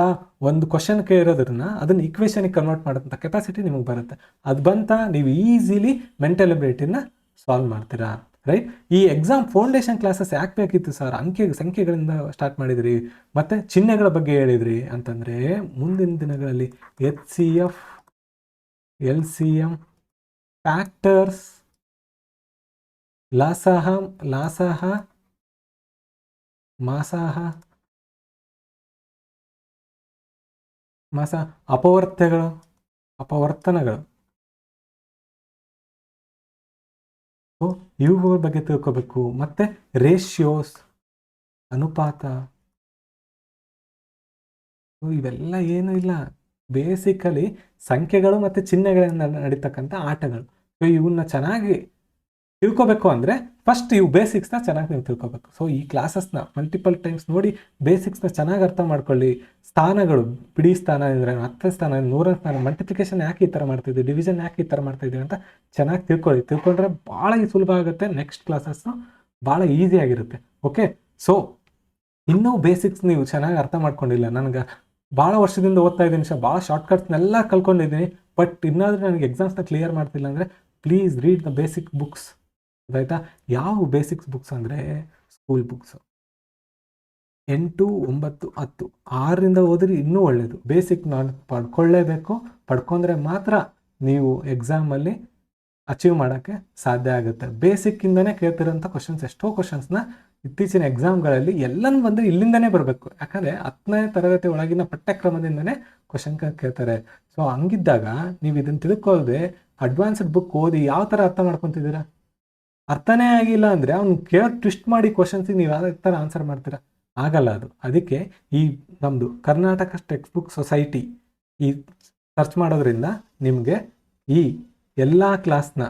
ಒಂದು ಕ್ವಶನ್ಗೆ ಇರೋದ್ರನ್ನ ಅದನ್ನು ಇಕ್ವೇಷನಿಗೆ ಕನ್ವರ್ಟ್ ಮಾಡೋಂಥ ಕೆಪಾಸಿಟಿ ನಿಮಗೆ ಬರುತ್ತೆ. ಅದು ಬಂತ ನೀವು ಈಸಿಲಿ ಮೆಂಟಲ್ ಎಬಿಲಿಟಿನ ಸಾಲ್ವ್ ಮಾಡ್ತೀರಾ. ರೈಟ್? ಈ ಎಕ್ಸಾಮ್ ಫೌಂಡೇಶನ್ ಕ್ಲಾಸಸ್ ಯಾಕೆ ಬೇಕಿತ್ತು ಸರ್? ಸಂಖ್ಯೆಗಳಿಂದ ಸ್ಟಾರ್ಟ್ ಮಾಡಿದ್ರಿ, ಮತ್ತು ಚಿಹ್ನೆಗಳ ಬಗ್ಗೆ ಹೇಳಿದ್ರಿ ಅಂತಂದರೆ, ಮುಂದಿನ ದಿನಗಳಲ್ಲಿ HCF, LCM, ಫ್ಯಾಕ್ಟರ್ಸ್, ಲಾಸಹ, ಮಾಸಹ, ಅಪವರ್ತನಗಳು, ಇವುಗಳ ಬಗ್ಗೆ ತಿಳ್ಕೋಬೇಕು. ಮತ್ತು ರೇಷಿಯೋಸ್, ಅನುಪಾತ, ಇವೆಲ್ಲ ಏನೂ ಇಲ್ಲ. ಬೇಸಿಕಲಿ ಸಂಖ್ಯೆಗಳು ಮತ್ತು ಚಿಹ್ನೆಗಳಿಂದ ನಡೀತಕ್ಕಂಥ ಆಟಗಳು. ಸೊ ಇವನ್ನ ಚೆನ್ನಾಗಿ ತಿಳ್ಕೊಬೇಕು ಅಂದರೆ ಫಸ್ಟ್ ಇವು ಬೇಸಿಕ್ಸ್ನ ಚೆನ್ನಾಗಿ ನೀವು ತಿಳ್ಕೊಬೇಕು. ಸೊ ಈ ಕ್ಲಾಸಸ್ನ ಮಲ್ಟಿಪಲ್ ಟೈಮ್ಸ್ ನೋಡಿ ಬೇಸಿಕ್ಸ್ನ ಚೆನ್ನಾಗಿ ಅರ್ಥ ಮಾಡ್ಕೊಳ್ಳಿ. ಸ್ಥಾನಗಳು, ಬಿಡಿ ಸ್ಥಾನ ಅಂದರೆ 10ನೇ ಸ್ಥಾನ, 100ನೇ ಸ್ಥಾನ, ಮಲ್ಟಿಪ್ಲಿಕೇಶನ್ ಯಾಕೆ ಈ ಥರ ಮಾಡ್ತಿದ್ವಿ, ಡಿವಿಷನ್ ಯಾಕೆ ಈ ಥರ ಮಾಡ್ತಾಯಿದ್ದೀವಿ ಅಂತ ಚೆನ್ನಾಗಿ ತಿಳ್ಕೊಂಡ್ರೆ ಭಾಳ ಸುಲಭ ಆಗುತ್ತೆ. ನೆಕ್ಸ್ಟ್ ಕ್ಲಾಸಸ್ಸು ಭಾಳ ಈಸಿಯಾಗಿರುತ್ತೆ. ಓಕೆ, ಸೊ ಇನ್ನೂ ಬೇಸಿಕ್ಸ್ ನೀವು ಚೆನ್ನಾಗಿ ಅರ್ಥ ಮಾಡ್ಕೊಂಡಿಲ್ಲ. ನನಗೆ ಭಾಳ ವರ್ಷದಿಂದ ಓದ್ತಾ ಇದ್ದೀನಿ ಸರ್, ಭಾಳ ಶಾರ್ಟ್ಕಟ್ಸ್ನೆಲ್ಲ ಕಲ್ಕೊಂಡಿದ್ದೀನಿ, ಬಟ್ ಇನ್ನಾದರೂ ನನಗೆ ಎಕ್ಸಾಮ್ಸ್ನ ಕ್ಲಿಯರ್ ಮಾಡ್ತಿಲ್ಲ ಅಂದರೆ please read the basic books. ಆಯಿತಾ? ಯಾವ ಬೇಸಿಕ್ಸ್ ಬುಕ್ಸ್ ಅಂದರೆ ಸ್ಕೂಲ್ ಬುಕ್ಸು 8, 9, 10 6ರಿಂದ ಓದಿರಿ ಇನ್ನೂ ಒಳ್ಳೆಯದು. ಬೇಸಿಕ್ ನಾನು ಪಡ್ಕೊಳ್ಳೇಬೇಕು. ಪಡ್ಕೊಂಡ್ರೆ ಮಾತ್ರ ನೀವು ಎಕ್ಸಾಮಲ್ಲಿ ಅಚೀವ್ ಮಾಡೋಕ್ಕೆ ಸಾಧ್ಯ ಆಗುತ್ತೆ. ಬೇಸಿಕ್ಕಿಂದನೇ ಕೇಳ್ತಿರೋಂಥ ಕ್ವಶನ್ಸ್, ಎಷ್ಟೋ ಕ್ವಶನ್ಸ್ನ ಇತ್ತೀಚಿನ ಎಕ್ಸಾಮ್ಗಳಲ್ಲಿ ಎಲ್ಲನೂ ಬಂದರೆ ಇಲ್ಲಿಂದನೇ ಬರಬೇಕು. ಯಾಕಂದರೆ 10ನೇ ತರಗತಿ ಒಳಗಿನ ಪಠ್ಯಕ್ರಮದಿಂದನೇ ಕ್ವಶನ್ ಕೇಳ್ತಾರೆ. ಸೊ ಹಂಗಿದ್ದಾಗ ನೀವು ಇದನ್ನು ತಿಳ್ಕೊಳ್ಳದೆ ಅಡ್ವಾನ್ಸ್ಡ್ ಬುಕ್ ಓದಿ ಯಾವ ಥರ ಅರ್ಥ ಮಾಡ್ಕೊತಿದ್ದೀರಾ? ಅರ್ಥನೇ ಆಗಿಲ್ಲ ಅಂದರೆ ಅವ್ನು ಟ್ವಿಸ್ಟ್ ಮಾಡಿ ಕ್ವಶನ್ಸಿಗೆ ನೀವು ಯಾವ ಥರ ಆನ್ಸರ್ ಮಾಡ್ತೀರಾ? ಆಗಲ್ಲ ಅದು. ಅದಕ್ಕೆ ಈ ನಮ್ಮದು ಕರ್ನಾಟಕ ಟೆಕ್ಸ್ಟ್ ಬುಕ್ ಸೊಸೈಟಿ ಈ ಸರ್ಚ್ ಮಾಡೋದ್ರಿಂದ ನಿಮಗೆ ಈ ಎಲ್ಲ ಕ್ಲಾಸ್ನ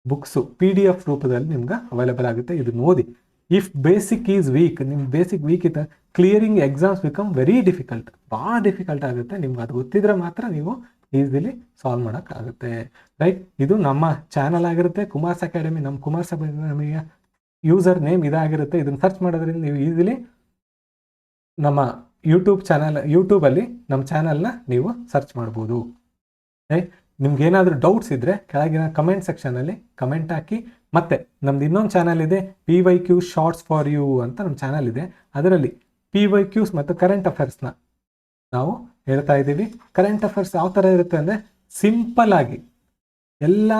ಬುಕ್ಸು PDF ರೂಪದಲ್ಲಿ ನಿಮ್ಗೆ ಅವೈಲೇಬಲ್ ಆಗುತ್ತೆ. ಇದನ್ನು ಓದಿ. ಇಫ್ ಬೇಸಿಕ್ ಈಸ್ ವೀಕ್, ನಿಮ್ಮ ಬೇಸಿಕ್ ವೀಕ್ ಇತ್ತು, clearing exams become very difficult, ಭಾಳ ಡಿಫಿಕಲ್ಟ್ ಆಗುತ್ತೆ. ನಿಮ್ಗೆ ಅದು ಗೊತ್ತಿದ್ರೆ ಮಾತ್ರ ನೀವು ಈಸಿಲಿ ಸಾಲ್ವ್ ಮಾಡೋಕ್ಕಾಗುತ್ತೆ. ರೈಟ್? ಇದು ನಮ್ಮ ಚಾನಲ್ ಆಗಿರುತ್ತೆ ಕುಮಾರ್ಸ್ ಅಕಾಡೆಮಿ. ನಮ್ಮ ಕುಮಾರ್ಸ್ ಅಕಾಡೆಮಿಯ ಯೂಸರ್ ನೇಮ್ ಇದಾಗಿರುತ್ತೆ. ಇದನ್ನು ಸರ್ಚ್ ಮಾಡೋದ್ರಿಂದ ನೀವು ಈಸಿಲಿ ನಮ್ಮ ಯೂಟ್ಯೂಬಲ್ಲಿ ನಮ್ಮ ಚಾನಲ್ನ ನೀವು ಸರ್ಚ್ ಮಾಡ್ಬೋದು. ರೈಟ್? ನಿಮ್ಗೇನಾದರೂ ಡೌಟ್ಸ್ ಇದ್ದರೆ ಕೆಳಗಿನ ಕಮೆಂಟ್ ಸೆಕ್ಷನಲ್ಲಿ ಕಮೆಂಟ್ ಹಾಕಿ. ಮತ್ತು ನಮ್ದು ಇನ್ನೊಂದು ಚಾನಲ್ ಇದೆ, PYQ ಶಾರ್ಟ್ಸ್ ಫಾರ್ ಯು ಅಂತ ನಮ್ಮ ಚಾನಲ್ ಇದೆ. ಅದರಲ್ಲಿ PYQs ಮತ್ತು ಕರೆಂಟ್ ಅಫೇರ್ಸ್ನ ನಾವು ಹೇಳ್ತಾ ಇದ್ದೀವಿ. ಕರೆಂಟ್ ಅಫೇರ್ಸ್ ಯಾವ ಥರ ಇರುತ್ತೆ ಅಂದರೆ ಸಿಂಪಲ್ ಆಗಿ ಎಲ್ಲ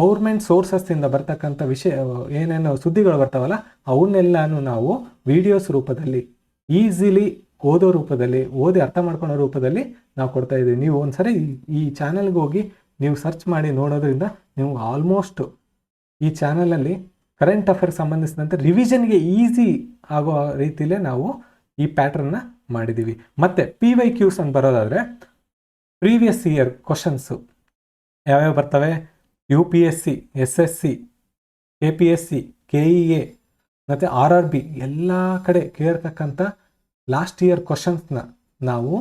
ಗೌರ್ಮೆಂಟ್ ಸೋರ್ಸಸ್ಸಿಂದ ಬರ್ತಕ್ಕಂಥ ವಿಷಯ ಏನೇನು ಸುದ್ದಿಗಳು ಬರ್ತಾವಲ್ಲ ಅವನ್ನೆಲ್ಲನೂ ನಾವು ವಿಡಿಯೋಸ್ ರೂಪದಲ್ಲಿ ಈಸಿಲಿ ಓದೋ ರೂಪದಲ್ಲಿ, ಓದಿ ಅರ್ಥ ಮಾಡ್ಕೊಳ್ಳೋ ರೂಪದಲ್ಲಿ ನಾವು ಕೊಡ್ತಾ ಇದ್ದೀವಿ. ನೀವು ಒಂದ್ಸರಿ ಈ ಚಾನಲ್ಗೆ ಹೋಗಿ ನೀವು ಸರ್ಚ್ ಮಾಡಿ ನೋಡೋದ್ರಿಂದ ನೀವು ಆಲ್ಮೋಸ್ಟ್ ಈ ಚಾನಲಲ್ಲಿ ಕರೆಂಟ್ ಅಫೇರ್ಸ್ ಸಂಬಂಧಿಸಿದಂತೆ ರಿವಿಷನ್ಗೆ ಈಸಿ ಆಗೋ ರೀತಿಯಲ್ಲೇ ನಾವು ಈ ಪ್ಯಾಟ್ರನ್ನ ಮಾಡಿದ್ದೀವಿ. ಮತ್ತು PYQs ಅಂತ ಬರೋದಾದರೆ ಪ್ರೀವಿಯಸ್ ಇಯರ್ ಕ್ವಶನ್ಸು ಯಾವ್ಯಾವ ಬರ್ತವೆ, UPSC, SSC, KPSC, KEA ಮತ್ತು RRB ಎಲ್ಲ ಕಡೆ ಕೇಳ್ತಕ್ಕಂಥ ಲಾಸ್ಟ್ ಇಯರ್ ಕ್ವಶನ್ಸ್ನ ನಾವು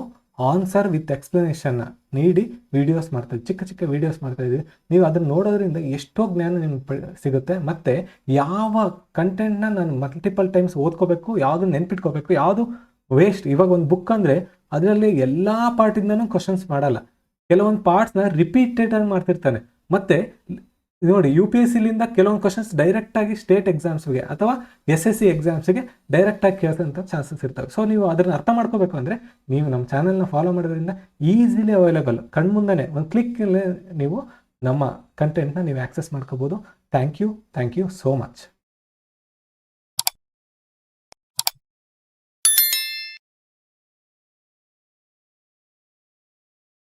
ಆನ್ಸರ್ ವಿತ್ ಎಕ್ಸ್ಪ್ಲನೇಷನ್ನ ನೀಡಿ ವೀಡಿಯೋಸ್ ಮಾಡ್ತಾಯಿದ್ವಿ, ಚಿಕ್ಕ ಚಿಕ್ಕ ವೀಡಿಯೋಸ್ ಮಾಡ್ತಾಯಿದ್ವಿ. ನೀವು ಅದನ್ನು ನೋಡೋದ್ರಿಂದ ಎಷ್ಟೋ ಜ್ಞಾನ ನಿಮ್ಗೆ ಸಿಗುತ್ತೆ. ಮತ್ತು ಯಾವ ಕಂಟೆಂಟ್ನ ನಾನು ಮಲ್ಟಿಪಲ್ ಟೈಮ್ಸ್ ಓದ್ಕೋಬೇಕು, ಯಾವುದು ನೆನ್ಪಿಟ್ಕೋಬೇಕು, ಯಾವುದು ವೇಸ್ಟ್. ಇವಾಗ ಒಂದು ಬುಕ್ ಅಂದರೆ ಅದರಲ್ಲಿ ಎಲ್ಲ ಪಾರ್ಟಿಂದನೂ ಕ್ವಶನ್ಸ್ ಮಾಡಲ್ಲ, ಕೆಲವೊಂದು ಪಾರ್ಟ್ಸ್ನ ರಿಪೀಟೆಡಾಗಿ ಮಾಡ್ತಿರ್ತಾನೆ. ಮತ್ತು ನೋಡಿ UPSCಲಿಂದ ಕೆಲವೊಂದು ಕ್ವಶನ್ಸ್ ಡೈರೆಕ್ಟಾಗಿ ಸ್ಟೇಟ್ ಎಕ್ಸಾಮ್ಸ್ಗೆ ಅಥವಾ SSC ಎಕ್ಸಾಮ್ಸ್ಗೆ ಡೈರೆಕ್ಟಾಗಿ ಕೇಳ್ಸೋಂಥ ಚಾನ್ಸಸ್ ಇರ್ತವೆ. ಸೊ ನೀವು ಅದನ್ನು ಅರ್ಥ ಮಾಡ್ಕೋಬೇಕು ಅಂದರೆ ನೀವು ನಮ್ಮ ಚಾನಲ್ನ ಫಾಲೋ ಮಾಡೋದ್ರಿಂದ ಈಸಿಲಿ ಅವೈಲೇಬಲ್, ಕಣ್ಮುಂದನೇ ಒಂದು ಕ್ಲಿಕ್ಕಲ್ಲೇ ನೀವು ನಮ್ಮ ಕಂಟೆಂಟ್ನ ನೀವು ಆ್ಯಕ್ಸೆಸ್ ಮಾಡ್ಕೋಬೋದು. Thank you so much.